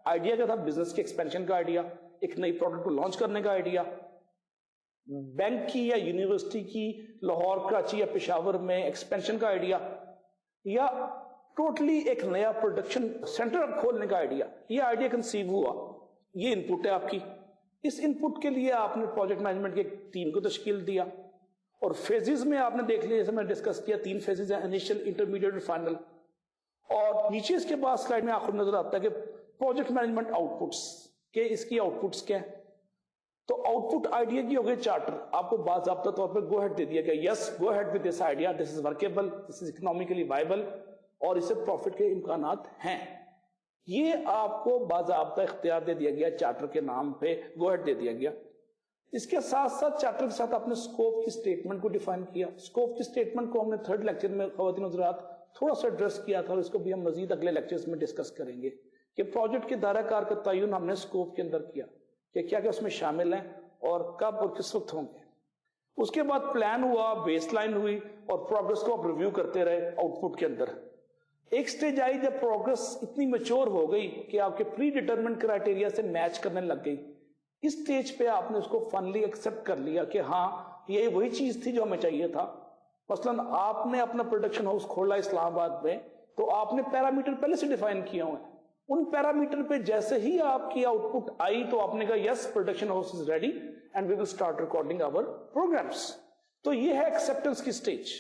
آئیڈیا کیا تھا؟ بزنس کے ایکسپینشن کا آئیڈیا, ایک نئی پروڈکٹ کو لانچ کرنے کا آئیڈیا, بینک کی یا یونیورسٹی کی لاہور, کراچی یا پشاور میں ایکسپینشن کا آئیڈیا, یا ٹوٹلی ایک نیا پروڈکشن سینٹر کھولنے کا آئیڈیا. یہ آئیڈیا کنسیو ہوا, یہ ان پٹ ہے آپ کی. اس ان پٹ کے لیے آپ نے پروجیکٹ مینجمنٹ کی ایک ٹیم کو تشکیل دیا اور فیزز میں آپ نے دیکھ لیا جیسے میں نے ڈسکس کیا, تین فیزز ہیں, انیشیل, انٹرمیڈیٹ اور فائنل. اور نیچے اس کے بعد سلائڈ میں آخر نظر آتا ہے کہ پروجیکٹ مینجمنٹ آؤٹ پٹس, کہ اس کی آؤٹ پٹس کیا ہیں. تو آؤٹ پٹ آئیڈیا کی ہو گئی چارٹر, آپ کو باضابطہ طور پر گو ہیڈ دے دیا گیا, yes go ahead with this idea, this is workable, this is economically viable اور اس سے پروفٹ کے امکانات ہیں. یہ آپ کو باضابطہ اختیار دے دیا گیا, چارٹر کے نام پہ گو ہیڈ دے دیا گیا. اس کے ساتھ ساتھ چارٹر کے ساتھ آپ نے اسکوپ کی اسٹیٹمنٹ کو ڈیفائن کیا. اسکوپ کی اسٹیٹمنٹ کو ہم نے تھرڈ لیکچر میں خواتین حضرات تھوڑا سا ایڈریس کیا تھا اور اس کو بھی ہم مزید اگلے لیکچرز میں ڈسکس کریں گے کہ پروجیکٹ کے دائرہ کار کا تعین ہم نے اسکوپ کے اندر کیا کہ کیا کیا اس میں شامل ہیں اور کب اور کس وقت ہوں گے. اس کے بعد پلان ہوا, بیس لائن ہوئی اور پروگرس کو آپ ریویو کرتے رہے آؤٹ پٹ کے اندر. ایک سٹیج آئی جب پروگرس اتنی میچور ہو گئی کہ آپ کے پری ڈیٹرمنٹ کرائٹیریا سے میچ کرنے لگ گئی. اس سٹیج پہ آپ نے اس کو فنلی ایکسپٹ کر لیا کہ ہاں یہ وہی چیز تھی جو ہمیں چاہیے تھا. مثلا آپ نے اپنا پروڈکشن ہاؤس کھولا اسلام آباد میں تو آپ نے پیرامیٹر پہلے سے ڈیفائن کیا ہوئے ہیں. ان پیرامیٹر پہ جیسے ہی آپ کی آؤٹ پٹ آئی تو آپ نے کہا yes production house is ready and we will start recording our programmes. تو یہ ہے ایکسپٹنس کی سٹیج.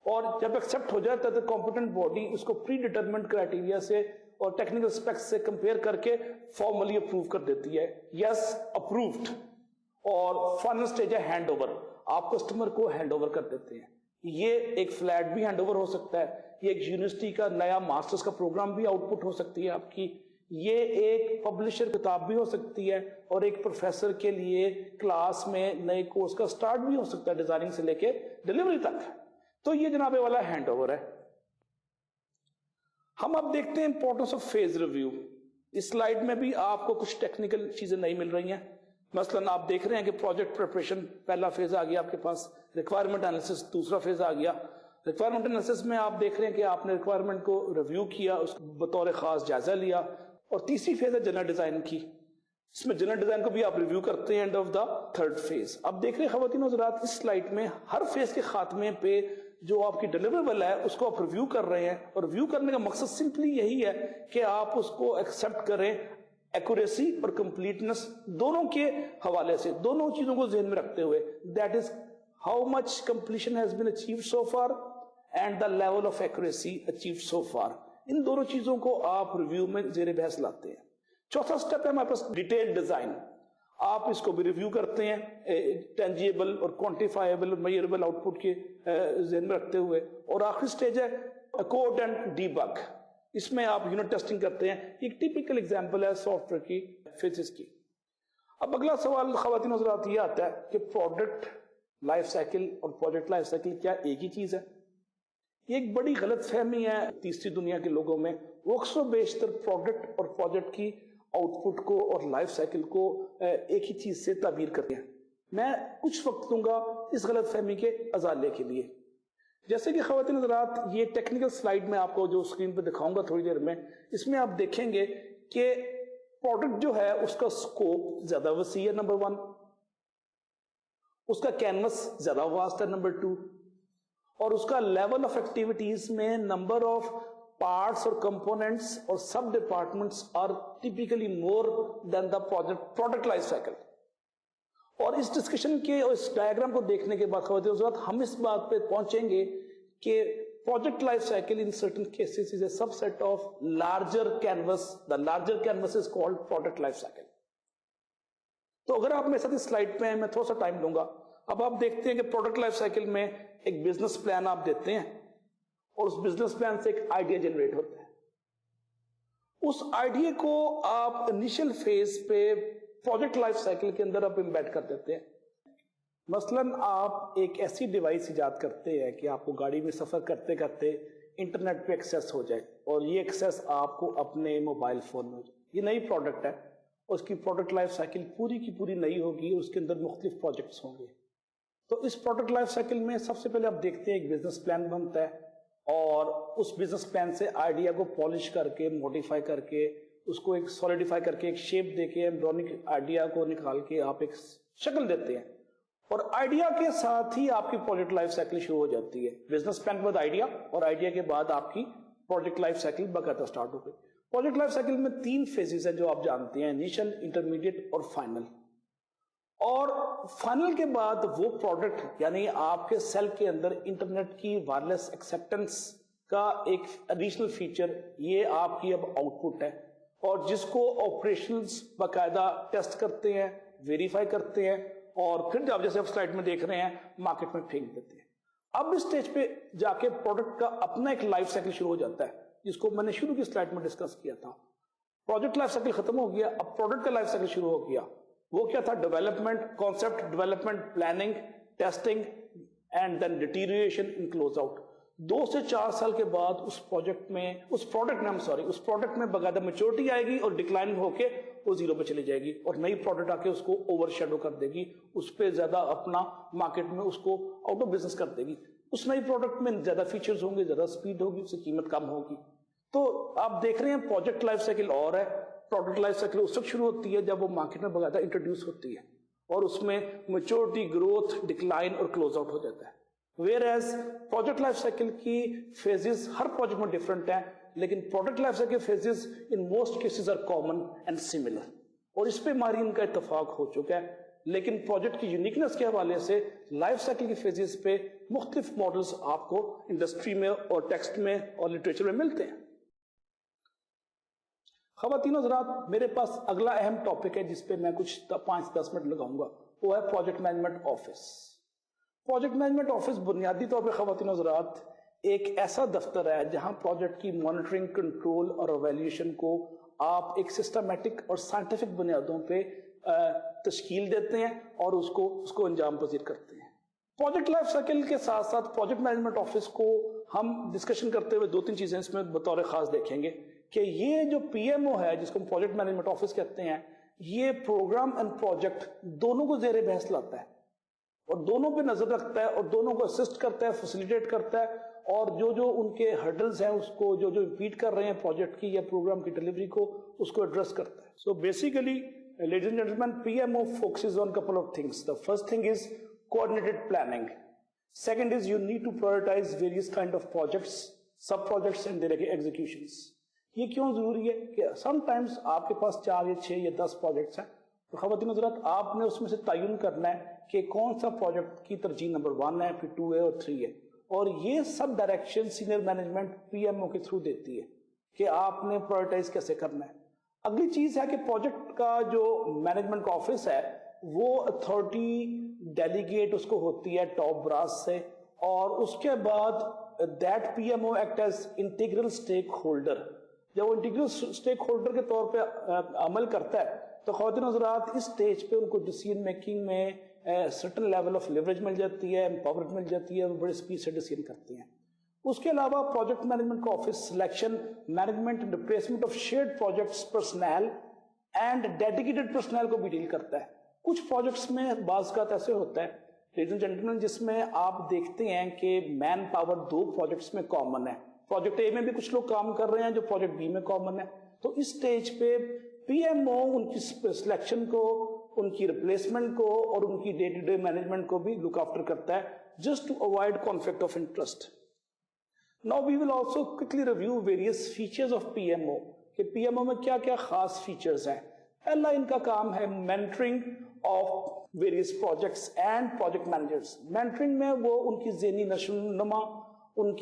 اور جب ایکسپٹ ہو جاتا ہے تو کمپیٹنٹ باڈی اس کو پری ڈیٹرمنٹ کرائٹیریا سے اور ٹیکنیکل اسپیکس سے کمپیئر کر کے فارملی اپروو کر دیتی ہے, یس اپرووڈ. اور فائنل سٹیج ہے ہینڈ اوور, آپ کسٹمر کو ہینڈ اوور کر دیتے ہیں. یہ ایک فلیٹ بھی ہینڈ اوور ہو سکتا ہے, یہ ایک یونیورسٹی کا نیا ماسٹرز کا پروگرام بھی آؤٹ پٹ ہو سکتی ہے آپ کی, یہ ایک پبلشر کتاب بھی ہو سکتی ہے اور ایک پروفیسر کے لیے کلاس میں نئے کورس کا سٹارٹ بھی ہو سکتا ہے, ڈیزائننگ سے لے کے ڈیلیوری تک. تو یہ جناب والا ہینڈ اوور ہے. ہم اب دیکھتے ہیں امپورٹنس آف فیز ریویو. اس سلائیڈ میں بھی آپ کو کچھ ٹیکنیکل چیزیں نہیں مل رہی ہیں. مثلا آپ دیکھ رہے ہیں کہ پروجیکٹ پریپریشن پہلا فیز آ گیا آپ کے پاس, ریکوائرمنٹ انالیسس دوسرا فیز آ گیا. ریکوائرمنٹ انالیسس میں آپ دیکھ رہے ہیں کہ آپ نے ریکوائرمنٹ کو ریویو کیا, اس کو بطور خاص جائزہ لیا. اور تیسری فیز ہے جنرل ڈیزائن کی, اس میں جنرل ڈیزائن کو بھی آپ ریویو کرتے ہیں and of the third phase. اب دیکھ رہے ہیں خواتین و حضرات اس سلائیڈ میں ہر فیز کے خاتمے پہ جو آپ کی ڈیلیوریبل ہے اس کو آپ ریویو کر رہے ہیں, اور ریویو کرنے کا مقصد سمپلی یہی ہے کہ آپ اس کو ایکسپٹ کریں ایکوریسی اور کمپلیٹنس دونوں کے حوالے سے, دونوں چیزوں کو ذہن میں رکھتے ہوئے, that is how much completion has been achieved so far and the level of accuracy achieved so far. ان دونوں چیزوں کو آپ ریویو میں زیر بحث لاتے ہیں. چوتھا سٹیپ ہے ہمارے پاس ڈیٹیل ڈیزائن. آپ اس کو بھی ریویو کرتے ہیں ٹینجیبل اور کوانٹیفائیبل اور میئربل آؤٹ پٹ کے ذہن میں رکھتے ہوئے. اور آخری سٹیج ہے کوڈ اینڈ ڈی بگ. اس میں آپ یونٹ ٹیسٹنگ کرتے ہیں. ایک ٹیپیکل ایگزامپل ہے سافٹ ویئر کی فزکس کی. اب اگلا سوال خواتین حضرات یہ آتا ہے کہ پروڈکٹ لائف سائیکل اور پروجیکٹ لائف سائیکل کیا ایک ہی چیز ہے؟ یہ ایک بڑی غلط فہمی ہے تیسری دنیا کے لوگوں میں. وہ اکثر بیشتر پروڈکٹ اور پروجیکٹ کی آؤٹ پٹ کو اور لائف سائیکل کو ایک ہی چیز سے تعبیر کرتے ہیں. میں کچھ وقت دوں گا اس غلط فہمی کے ازالے کے لیے. جیسے کہ خواتین حضرات یہ ٹیکنیکل سلائیڈ میں آپ کو جو اسکرین پہ دکھاؤں گا تھوڑی دیر میں, اس میں آپ دیکھیں گے کہ پروڈکٹ جو ہے اس کا اسکوپ زیادہ وسیع ہے نمبر 1, اس کا کینوس زیادہ واسٹ ہے نمبر 2, اور اس کا لیول آف ایکٹیویٹیز میں نمبر آف پارٹس اور کمپوننٹس اور sub departments are typically more than the product life cycle. اور اس ڈسکشن کے اور اس ڈائیگرام کو دیکھنے کے بعد خواتین حضرات ہم اس بات پہ پہنچیں گے کہ project life cycle in certain cases is a subset of larger canvas. The larger canvas is called project life cycle. تو اگر آپ میرے ساتھ اس سلائیڈ پہ ہیں, میں تھوڑا سا ٹائم لوں گا. اب آپ دیکھتے ہیں کہ پروڈکٹ لائف سائیکل میں ایک بزنس پلان آپ دیتے ہیں, اور اس بزنس پلان سے ایک آئیڈیا جنریٹ ہوتا ہے. اس آئیڈیا کو آپ انیشل فیز پہ پروجیکٹ لائف سائیکل کے اندر آپ امبیڈ کر دیتے ہیں. مثلا آپ ایک ایسی ڈیوائس ایجاد کرتے ہیں کہ آپ کو گاڑی میں سفر کرتے کرتے انٹرنیٹ پہ ایکسیس ہو جائے, اور یہ ایکسیس آپ کو اپنے موبائل فون میں ہو جائے. یہ نئی پروڈکٹ ہے, اور اس کی پروڈکٹ لائف سائیکل پوری کی پوری نئی ہوگی, اس کے اندر مختلف پروجیکٹس ہوں گے. تو اس پروڈکٹ لائف سائیکل میں سب سے پہلے آپ دیکھتے ہیں ایک بزنس پلان بنتا ہے, اور اس بزنس پلان سے آئیڈیا کو پالش کر کے موڈیفائی کر کے اس کو ایک سولیڈیفائی کر کے ایک شیپ دے کے ایمبرونک آئیڈیا کو نکال کے آپ ایک شکل دیتے ہیں, اور آئیڈیا کے ساتھ ہی آپ کی پروجیکٹ لائف سائیکل شروع ہو جاتی ہے. بزنس پلان کے بعد آئیڈیا, اور آئیڈیا کے بعد آپ کی پروجیکٹ لائف سائیکل باقاعدہ اسٹارٹ ہو گئی. پروجیکٹ لائف سائیکل میں 3 فیزز ہیں جو آپ جانتے ہیں, انیشل, انٹرمیڈیٹ اور فائنل. اور فائنل کے بعد وہ پروڈکٹ یعنی آپ کے سیل کے اندر انٹرنیٹ کی وائرلیس ایکسیپٹنس کا ایک ایڈیشنل فیچر, یہ آپ کی اب آؤٹ پٹ ہے, اور جس کو آپریشنز باقاعدہ ٹیسٹ کرتے ہیں, ویریفائی کرتے ہیں, اور پھر جب جیسے آپ سلائیڈ میں دیکھ رہے ہیں مارکیٹ میں پھینک دیتے ہیں. اب اس سٹیج پہ جا کے پروڈکٹ کا اپنا ایک لائف سائیکل شروع ہو جاتا ہے, جس کو میں نے شروع کی سلائیڈ میں ڈسکس کیا تھا. پروجیکٹ لائف سائیکل ختم ہو گیا, اب پروڈکٹ کا لائف سائیکل شروع ہو گیا. وہ کیا تھا؟ Development, concept development, planning, testing and then deterioration in close out. 2 سے 4 سال کے بعد اس پروجیکٹ میں اس پروڈکٹ میں باقاعدہ میچورٹی آئے گی, اور ڈکلائن ہو کے وہ 0 پہ چلی جائے گی, اور نئی پروڈکٹ آ کے اس کو اوور شیڈو کر دے گی, اس پہ زیادہ اپنا مارکیٹ میں اس کو آؤٹ آف بزنس کر دے گی. اس نئی پروڈکٹ میں زیادہ فیچرز ہوں گے, زیادہ سپیڈ ہوگی, اس کی قیمت کم ہوگی. تو آپ دیکھ رہے ہیں پروجیکٹ لائف سائیکل اور ہے. پروڈکٹ لائف سائیکل اس وقت شروع ہوتی ہے جب وہ مارکیٹ میں باقاعدہ انٹروڈیوس ہوتی ہے, اور اس میں میچورٹی, گروتھ, ڈکلائن اور کلوز آؤٹ ہو جاتا ہے. Whereas project life cycle کی فیزز ہر پروجیکٹ میں ڈفرنٹ ہیں, لیکن product life cycle phases in most cases are common and similar, اور اس پہ ہماری ان کا اتفاق ہو چکا ہے. لیکن پروجیکٹ کی یونیکنس کے حوالے سے لائف سائیکل کی فیزز پہ مختلف ماڈلز آپ کو انڈسٹری میں اور ٹیکسٹ میں اور لٹریچر میں ملتے ہیں. خواتین حضرات, میرے پاس اگلا اہم ٹاپک ہے جس پہ میں کچھ 5-10 منٹ لگاؤں گا, وہ ہے project management office. Project management office بنیادی طور پہ خواتین حضرات ایک ایسا دفتر ہے جہاں پروجیکٹ کی مانیٹرنگ, کنٹرول اور ایویلیویشن کو آپ ایک سسٹمیٹک اور سائنٹیفک بنیادوں پہ تشکیل دیتے ہیں, اور اس کو انجام پذیر کرتے ہیں. پروجیکٹ لائف سائیکل کے ساتھ ساتھ پروجیکٹ مینجمنٹ آفس کو ہم ڈسکشن کرتے ہوئے 2-3 چیزیں اس میں بطور خاص دیکھیں گے کہ یہ جو پی ایم او ہے جس کو ہم پروجیکٹ مینجمنٹ آفس کہتے ہیں، یہ پروگرام اینڈ پروجیکٹ دونوں کو زیر بحث لاتا ہے اور دونوں پہ نظر رکھتا ہے اور دونوں کو اسسٹ کرتا ہے، فیسیلیٹیٹ کرتا ہے، اور جو ان کے ہرڈلز ہیں اس کو جو امپیڈ کر رہے ہیں پروجیکٹ کی یا پروگرام کی ڈلیوری کو، اس کو ایڈریس کرتا ہے. So basically ladies and gentlemen, P M O focuses on couple of things. The first thing is coordinated planning. Second is you need to prioritize various kind of projects, sub projects and their executions. یہ کیوں ضروری ہے کہ some times آپ کے پاس 4 یا 6 یا 10 projects ہیں، تو خواتین حضرات آپ نے اس میں سے تعین کرنا ہے کہ کون سا پروجیکٹ کی ترجیح نمبر 1 ہے، پھر 2 ہے اور 3 ہے، اور یہ سب direction senior management P M O کے تھرو دیتی ہے کہ آپ نے پرائرٹائز کیسے کرنا ہے. اگلی چیز ہے کہ پروجیکٹ کا جو مینجمنٹ کا آفس ہے وہ اتھارٹی ڈیلیگیٹ اس کو ہوتی ہے ٹاپ براس سے، اور اس کے بعد that P M O act as integral stakeholder. جب وہ انٹیگرل اسٹیک ہولڈر کے طور پہ عمل کرتا ہے تو خواتین حضرات اس سٹیج پہ ان کو ڈیسیژن میکنگ میں سرٹن لیول آف لیوریج مل جاتی ہے، امپاورمنٹ مل جاتی ہے، وہ بڑے اسپیڈ سے ڈیسیژن کرتی ہیں. اس کے علاوہ پروجیکٹ مینجمنٹ کا office selection, management and replacement of shared projects personal and dedicated personal کو بھی ڈیل کرتا ہے. کچھ پروجیکٹس میں بعض کا ایسے ہوتا ہے لیڈیز اینڈ جینٹلمین جس میں آپ دیکھتے ہیں کہ مین پاور 2 پروجیکٹس میں کامن ہے، پروجیکٹ اے میں بھی کچھ لوگ کام کر رہے ہیں جو پروجیکٹ بی میں کامن ہے، تو اس سٹیج پہ پی ایم او ان کی سلیکشن کو، ان کی ریپلیسمنٹ کو اور ان کی ڈے ٹو ڈے مینجمنٹ کو بھی لک آفٹر کرتا ہے just to avoid conflict of interest. Now we will also quickly review various features of PMO کہ پی ایم او میں کیا کیا خاص فیچرز ہیں. پہلا ان کا کام ہے mentoring of various projects and project managers. Mentoring میں وہ ان کی ذہنی نشو و نما، ان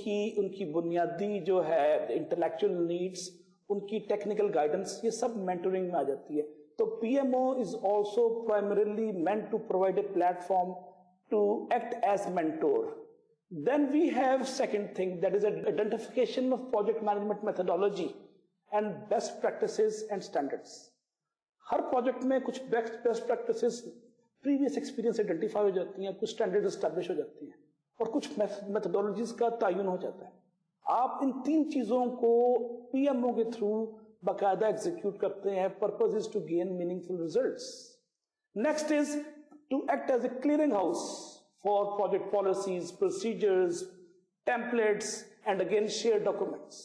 کی بنیادی جو ہے انٹلیکچوئل نیڈس، ان کی ٹیکنیکل گائیڈنس، یہ سب مینٹرنگ میں آ جاتی ہے. تو P M O is also primarily meant to provide a platform to act as mentor. Then we have second thing, that is identification of project management methodology and best practices and standards. ہر project میں کچھ best practices previous experience identify ہو جاتی ہیں، کچھ standard establish ہو جاتی ہیں اور کچھ میتھڈولوجیز کا تعین ہو جاتا ہے. آپ ان 3 چیزوں کو پی ایم او کے تھرو باقاعدہ ایگزیکیوٹ کرتے ہیں. Purpose is to gain meaningful results. Next is to act as a clearing house for project policies, procedures, templates and again shared documents.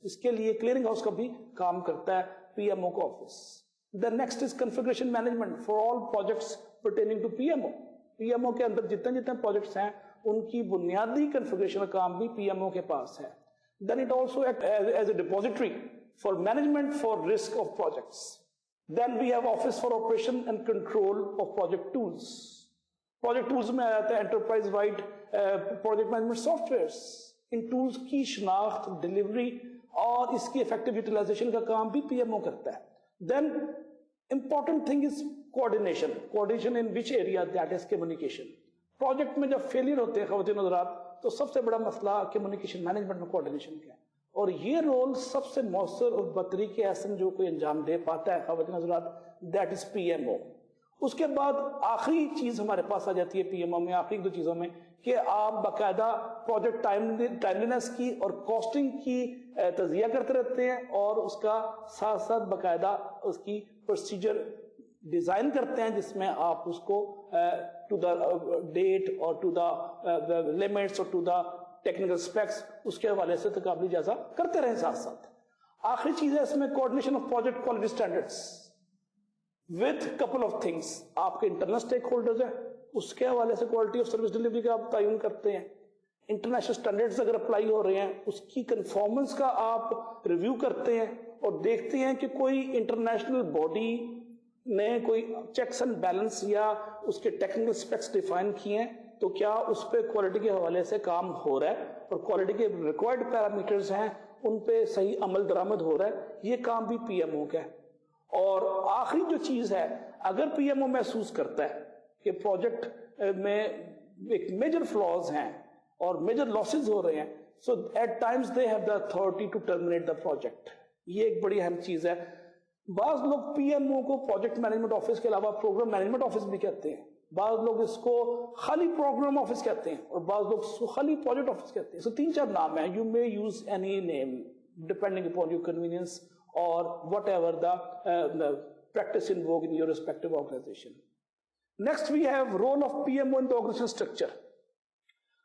اس کے لیے کلیئرنگ ہاؤس کا بھی کام کرتا ہے پی ایم او کا office. The next is configuration management for all projects pertaining to PMO. P M O کے اندر جتنے پروجیکٹس ہیں ان کی بنیادی کنفیگریشن کا کام بھی پی ایم او کے پاس ہے. Then it also acts as a depository for management for risk of projects. Then we have office for operation and control of project tools. Project tools میں آتا ہے enterprise wide project management softwares. ان tools کی شناخت، delivery اور اس کی effective utilization کا کام بھی پی ایم او کرتا ہے. Then important thing is coordination. Coordination in which area? That is communication. Project میں جب فیلئر ہوتے ہیں خواتین حضرات تو سب سے بڑا مسئلہ کمیونیکیشن مینجمنٹ میں کوآرڈینیشن کا ہے، اور یہ رول سب سے مؤثر اور بطریق احسن جو کوئی انجام دے پاتا ہے خواتین حضرات، دیٹ از پی ایم او. اس کے بعد آخری چیز ہمارے پاس آ جاتی ہے پی ایم او میں، آخری 2 چیزوں میں، کہ آپ باقاعدہ پروجیکٹ ٹائملینس کی اور کاسٹنگ کی تجزیہ کرتے رہتے ہیں اور اس کا ساتھ ساتھ باقاعدہ اس کی پروسیجر ڈیزائن کرتے ہیں جس میں آپ اس کو ٹو دا ڈیٹ اور ٹو دا لمٹس اور ٹو دا ٹیکنیکل اسپیکس اس کے حوالے سے تقابلی جائزہ کرتے رہیں ساتھ ساتھ. آخری چیز ہے اس میں coordination of project quality standards with couple of things. آپ کے انٹرنل اسٹیک ہولڈرز ہیں، اس کے حوالے سے کوالٹی آف سروس ڈلیوری کا آپ تعین کرتے ہیں. انٹرنیشنل اسٹینڈرڈز اگر اپلائی ہو رہے ہیں اس کی کنفارمنس کا آپ ریویو کرتے ہیں اور دیکھتے ہیں کہ کوئی انٹرنیشنل باڈی نے کوئی چیکس اینڈ بیلنس یا اس کے ٹیکنیکل اسپیکس ڈیفائن کیے ہیں تو کیا اس پہ کوالٹی کے حوالے سے کام ہو رہا ہے اور کوالٹی کے ریکوائرڈ پیرامیٹرز ہیں ان پہ صحیح عمل درآمد ہو رہا ہے. یہ کام بھی پی ایم او کا ہے. اور آخری جو چیز ہے، اگر پی ایم او محسوس کرتا ہے کہ پروجیکٹ میں ایک میجر فلاز ہیں اور میجر لاسز ہو رہے ہیں، so at times they have the authority to terminate the project. یہ ایک بڑی اہم چیز ہے. بعض لوگ پی ایم او کو پروجیکٹ مینجمنٹ آفس کے علاوہ پروگرام مینجمنٹ آفس بھی کہتے ہیں. بعض لوگ اس کو خالی پروگرام آفس کہتے ہیں اور بعض لوگ اس کو خالی پروجیکٹ آفس کہتے ہیں. سو 3-4 نام ہیں. You may use any name depending upon your convenience اور whatever the practice in vogue in your respective organisation. Next we have role of P M O in the organisation structure.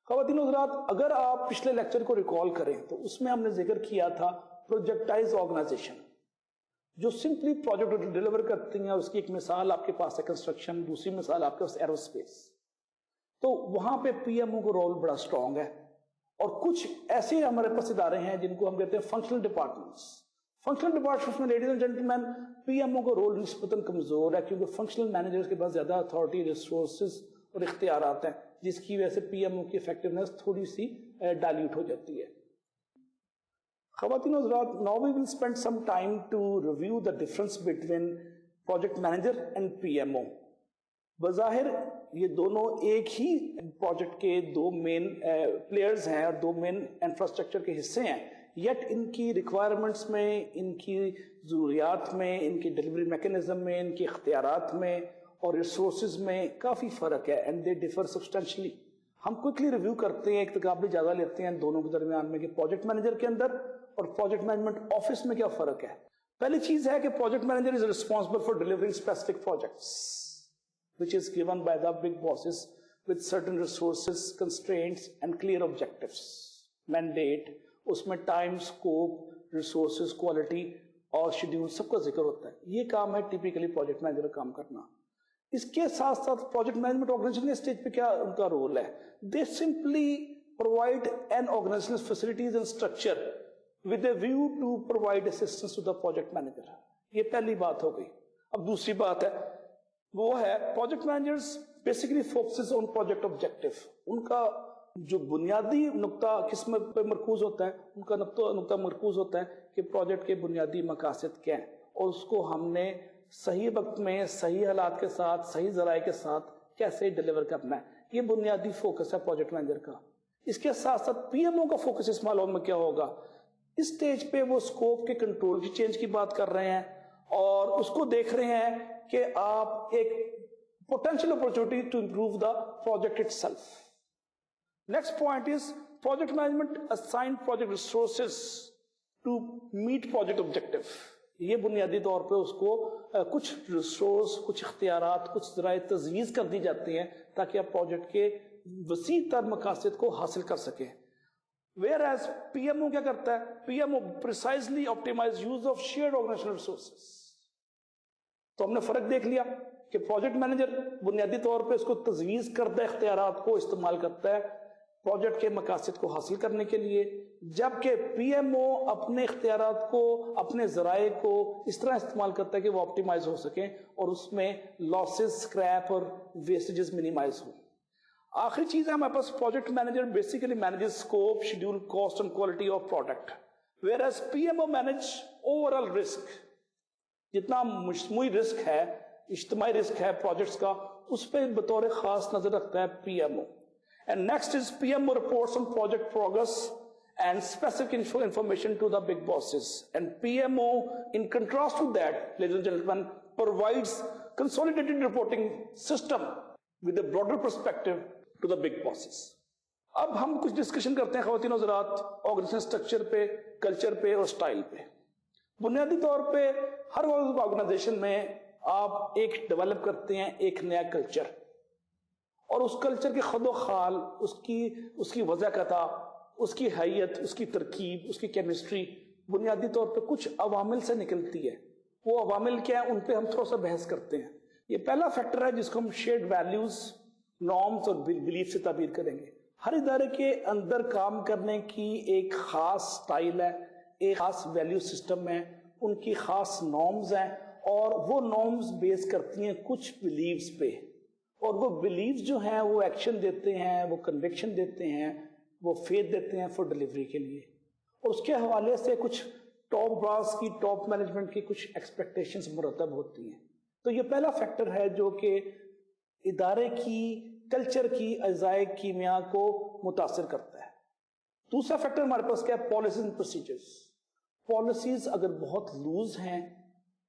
خواتین و حضرات, اگر آپ پچھلے lecture کو recall کریں تو اس میں ہم نے ذکر کیا تھا پروجیکٹائز آرگنائزیشن, جو سمپلی پروجیکٹ ڈیلیور کرتی ہیں. اس کی ایک مثال آپ کے پاس ہے کنسٹرکشن, دوسری مثال آپ کے پاس ایرو اسپیس. تو وہاں پہ پی ایم او کا رول بڑا اسٹرانگ ہے. اور کچھ ایسے ہمارے پاس ادارے ہیں جن کو ہم کہتے ہیں فنکشنل ڈپارٹمنٹس. فنکشنل ڈپارٹمنٹس میں ladies and gentlemen P M O کا رول نسبتاً کمزور ہے, کیونکہ فنکشنل مینیجرز کے پاس زیادہ اتھارٹی, ریسورسز اور اختیارات ہیں, جس کی وجہ سے پی ایم او کی افیکٹونیس تھوڑی سی ڈائلیوٹ ہو جاتی ہے. خواتین و حضرات, now we will spend some time to review the difference between project manager and PMO. بظاہر یہ دونوں ایک ہی پروجیکٹ کے دو مین پلیئرز ہیں اور دو مین انفراسٹرکچر کے حصے ہیں, یٹ ان کی ریکوائرمنٹس میں, ان کی ضروریات میں, ان کی ڈیلیوری میکینزم میں, ان کے اختیارات میں اور ریسورسز میں کافی فرق ہے, اینڈ دے ڈیفر سبسٹینشلی. ہم کوئکلی ریویو کرتے ہیں, ایک تقابلی جائزہ لیتے ہیں دونوں کے درمیان میں کہ پروجیکٹ مینیجر کے اندر اور پروجیکٹ مینجمنٹ آفس میں کیا فرق ہے. پہلی چیز ہے کہ project manager is responsible for delivering specific projects which is given by the big bosses with certain resources, constraints and clear objectives. Mandate, اس میں ٹائم, اسکوپ, ریسورسز, کوالٹی اور شیڈیول سب کا ذکر ہوتا ہے. یہ کام ہے ٹیپیکلی پروجیکٹ مینیجر کا کام کرنا. اس کے ساتھ ساتھ پروجیکٹ مینجمنٹ آرگنائزیشن کے اسٹیج پہ کیا ان کا رول ہے؟ They simply provide an organizational facilities and structure with a view to provide assistance to the project manager. یہ پہلی بات ہو گئی. اب دوسری بات ہے, وہ ہے project managers basically focuses on project objective. ان کا جو بنیادی نقطہ کس پہ مرکوز ہوتا ہے, ان کا نقطہ مرکوز ہوتا ہے کہ پروجیکٹ کے بنیادی مقاصد کیا ہیں اور اس کو ہم نے صحیح وقت میں, صحیح حالات کے ساتھ, صحیح ذرائع کے ساتھ کیسے ڈیلیور کرنا ہے. یہ بنیادی فوکس ہے پروجیکٹ مینیجر کا. اس کے ساتھ ساتھ پی ایم او کا فوکس اس معلوم میں کیا ہوگا؟ اس سٹیج پہ وہ اسکوپ کے کنٹرول کی چینج کی بات کر رہے ہیں اور اس کو دیکھ رہے ہیں کہ آپ ایک potential opportunity to improve the project itself. Next point is project management assign project resources to meet project objective. یہ بنیادی طور پہ اس کو کچھ ریسورس, کچھ اختیارات, کچھ ذرائع تجویز کر دی جاتی ہیں تاکہ آپ پروجیکٹ کے وسیع تر مقاصد کو حاصل کر سکیں. Whereas PMO کیا کرتا ہے؟ PMO precisely optimize use of shared organizational resources. تو ہم نے فرق دیکھ لیا کہ پروجیکٹ مینیجر بنیادی طور پہ اس کو تجویز کردہ اختیارات کو استعمال کرتا ہے پروجیکٹ کے مقاصد کو حاصل کرنے کے لیے, جبکہ پی ایم او اپنے اختیارات کو, اپنے ذرائع کو اس طرح استعمال کرتا ہے کہ وہ آپٹیمائز ہو سکیں اور اس میں لاسز, اسکریپ اور ویسٹیجز منیمائز ہوں. آخری چیز ہے ہمارے پاس project manager basically manages scope, schedule, cost and quality of product, whereas P M O manage overall risk. جتنا مجموعی رسک ہے, اجتماعی رسک ہے پروجیکٹس کا, اس پہ بطور خاص نظر رکھتا ہے P M O. And next is PMO reports on project progress and specific information to the big bosses. And PMO, in contrast to that, ladies and gentlemen, provides consolidated reporting system with a broader perspective to the big bosses. اب ہم کچھ discussion کرتے ہیں خواتین و حضرات organization structure پہ, culture پہ اور اسٹائل پہ. بنیادی طور پہ ہر آرگنائزیشن میں آپ ایک ڈیولپ کرتے ہیں ایک نیا کلچر, اور اس کلچر کے خد و خال, اس کی وضاحت, اس کی حیت, اس کی ترکیب, اس کی کیمسٹری بنیادی طور پہ کچھ عوامل سے نکلتی ہے. وہ عوامل کیا ہیں, ان پہ ہم تھوڑا سا بحث کرتے ہیں. یہ پہلا فیکٹر ہے جس کو ہم شیئرڈ ویلیوز, نارمز اور بلیف سے تعبیر کریں گے. ہر ادارے کے اندر کام کرنے کی ایک خاص سٹائل ہے, ایک خاص ویلیو سسٹم ہے, ان کی خاص نارمز ہیں, اور وہ نارمز بیس کرتی ہیں کچھ بلیفز پہ, اور وہ بلیفز جو ہیں وہ ایکشن دیتے ہیں, وہ کنوکشن دیتے ہیں, وہ فیتھ دیتے ہیں فار ڈیلیوری کے لیے. اور اس کے حوالے سے کچھ ٹاپ براس کی, ٹاپ مینجمنٹ کی کچھ ایکسپیکٹیشنز مرتب ہوتی ہیں. تو یہ پہلا فیکٹر ہے جو کہ ادارے کی کلچر کی اجزائے کیمیا کو متاثر کرتا ہے. دوسرا فیکٹر ہمارے پاس کیا ہے؟ Policies and procedures. پالیسیز اگر بہت لوز ہیں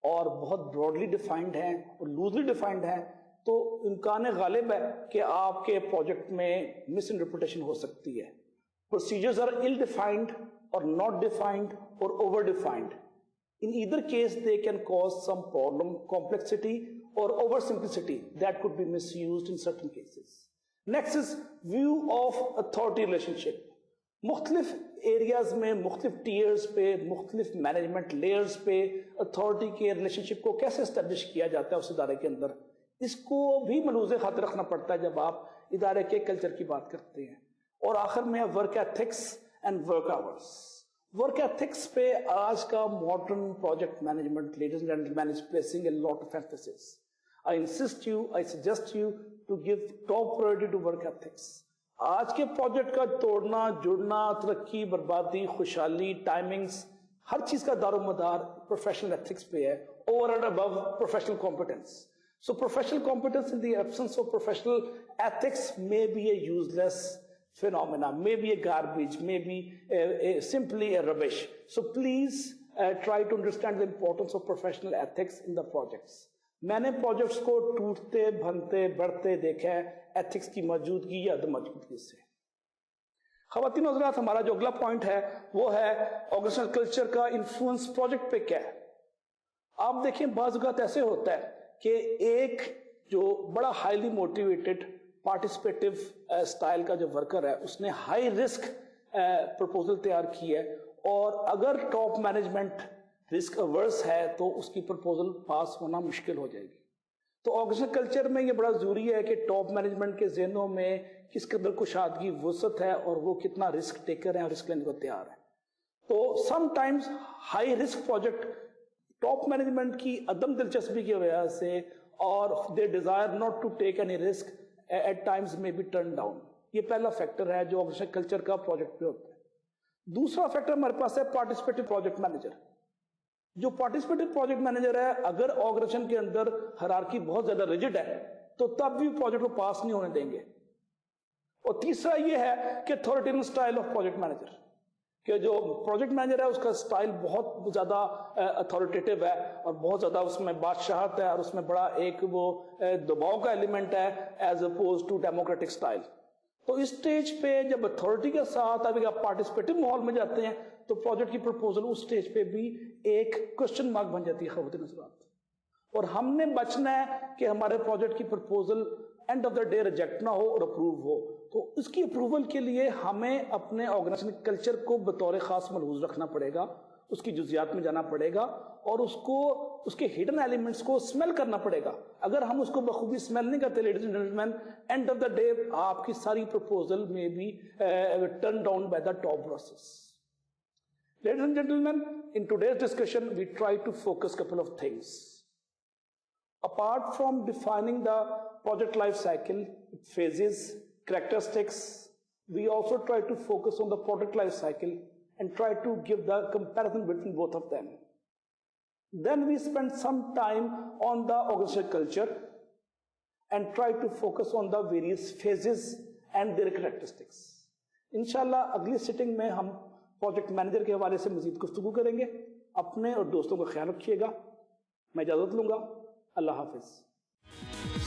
اور بہت براڈلی ڈیفائنڈ ہیں اور لوزلی ڈیفائنڈ ہیں تو امکان غالب ہے کہ آپ کے پروجیکٹ میں مس انٹرپریٹیشن ہو سکتی ہے. Procedures are ill-defined or not defined or over-defined. In either case, they can cause some problem, complexity or oversimplicity that could be misused in certain cases. Next is view of authority relationship. مختلف areas میں مختلف tears پہ مختلف management layers پہ authority کے relation شپ کو کیسے establish کیا جاتا ہے اس ادارے کے اندر, اس کو بھی ملحوظ خاطر رکھنا پڑتا ہے جب آپ ادارے کے کلچر کی بات کرتے ہیں. اور آخر میں work ethics and work hours. Work ethics پہ آج کا modern project management ladies and gentlemen is placing a lot of emphasis. I insist you, I suggest you to give top priority to work ethics. آج کے project کا توڑنا جڑنا, ترقی, بربادی, خوشحالی, ٹائمنگز, ہر چیز کا دار و مدار پروفیشنل ایتھکس پہ ہے, over and above professional competence. So professional competence in the absence of professional ethics may be a useless phenomena, may be a garbage, may be simply a rubbish. So please try to understand the importance of professional ethics in the projects. میں نے projects کو ٹوٹتے بھنتے بڑھتے دیکھا ہے ethics کی موجودگی یا عدم موجودگی سے. خواتین و حضرات, ہمارا جو اگلا پوائنٹ ہے وہ ہے آرگنائزیشنل کلچر کا انفلوئنس پروجیکٹ پہ کیا ہے. آپ دیکھیں بعض اوقات ایسے ہوتا ہے کہ ایک جو بڑا ہائیلی موٹیویٹڈ پارٹیسپیٹیو اسٹائل کا جو ورکر ہے اس نے ہائی رسک پرپوزل تیار کی ہے, اور اگر ٹاپ مینجمنٹ رسک اورس ہے تو اس کی پرپوزل پاس ہونا مشکل ہو جائے گی. تو آرگنائزیشنل کلچر میں یہ بڑا ضروری ہے کہ ٹاپ مینجمنٹ کے ذہنوں میں کس قدر کشادگی وسعت ہے اور وہ کتنا رسک ٹیکر ہے اور رسک لینے کو تیار ہے. تو sometimes high risk project top management کی عدم دلچسپی کی وجہ سے اور they desire not to take any risk at times may be turn down. یہ پہلا فیکٹر ہے جو آرگنائزیشنل کلچر کا پروجیکٹ پہ ہوتا ہے. دوسرا فیکٹر ہمارے پاس ہے پارٹیسپیٹو پروجیکٹ مینیجر. جو پارٹیسپیٹو پروجیکٹ مینیجر ہے, اگر آرگنائزیشن کے اندر ہیرارکی بہت زیادہ ریجڈ ہے تو تب بھی پروجیکٹ کو پاس نہیں ہونے دیں گے. اور تیسرا یہ ہے کہ authoritarian style of project manager, کہ جو پروجیکٹ مینیجر ہے اس کا اسٹائل بہت زیادہ اتھارٹیٹیو ہے اور بہت زیادہ اس میں بادشاہت ہے اور اس میں بڑا ایک وہ دباؤ کا ایلیمنٹ ہے as oppose to democratic style. تو اس سٹیج پہ جب اتھارٹی کے ساتھ ابھی آپ پارٹیسپیٹو ماحول میں جاتے ہیں تو پروجیکٹ کی پرپوزل اس سٹیج پہ بھی ایک کوسچن مارک بن جاتی ہے خواتین حضرات. اور ہم نے بچنا ہے کہ ہمارے پروجیکٹ کی proposal and of the day reject نہ ہو اور اپروو ہو. تو اس کی اپروول کے لیے ہمیں اپنے آرگنائزیشن کلچر کو بطور خاص ملحوظ رکھنا پڑے گا, اس کی جزیات میں جانا پڑے گا اور اس کے ہڈن ایلیمنٹس کو اسمیل کرنا پڑے گا. اگر ہم اس کو بخوبی اسمیل نہیں کرتے ladies and gentlemen, end of the day آپ کی ساری پرپوزل میں بھی turn down by the top process. Ladies and gentlemen, in today's discussion, we try to focus a couple of things. Apart from defining the project life cycle, phases, characteristics, we also try to focus on the product life cycle and try to give the comparison between both of them. Then we spend some time on the organizational culture and try to focus on the various phases and their characteristics. Inshallah, اگلی sitting میں ہم project manager کے حوالے سے مزید گفتگو کریں گے. اپنے اور دوستوں کا خیال رکھیے گا. میں اجازت لوں گا. اللہ حافظ.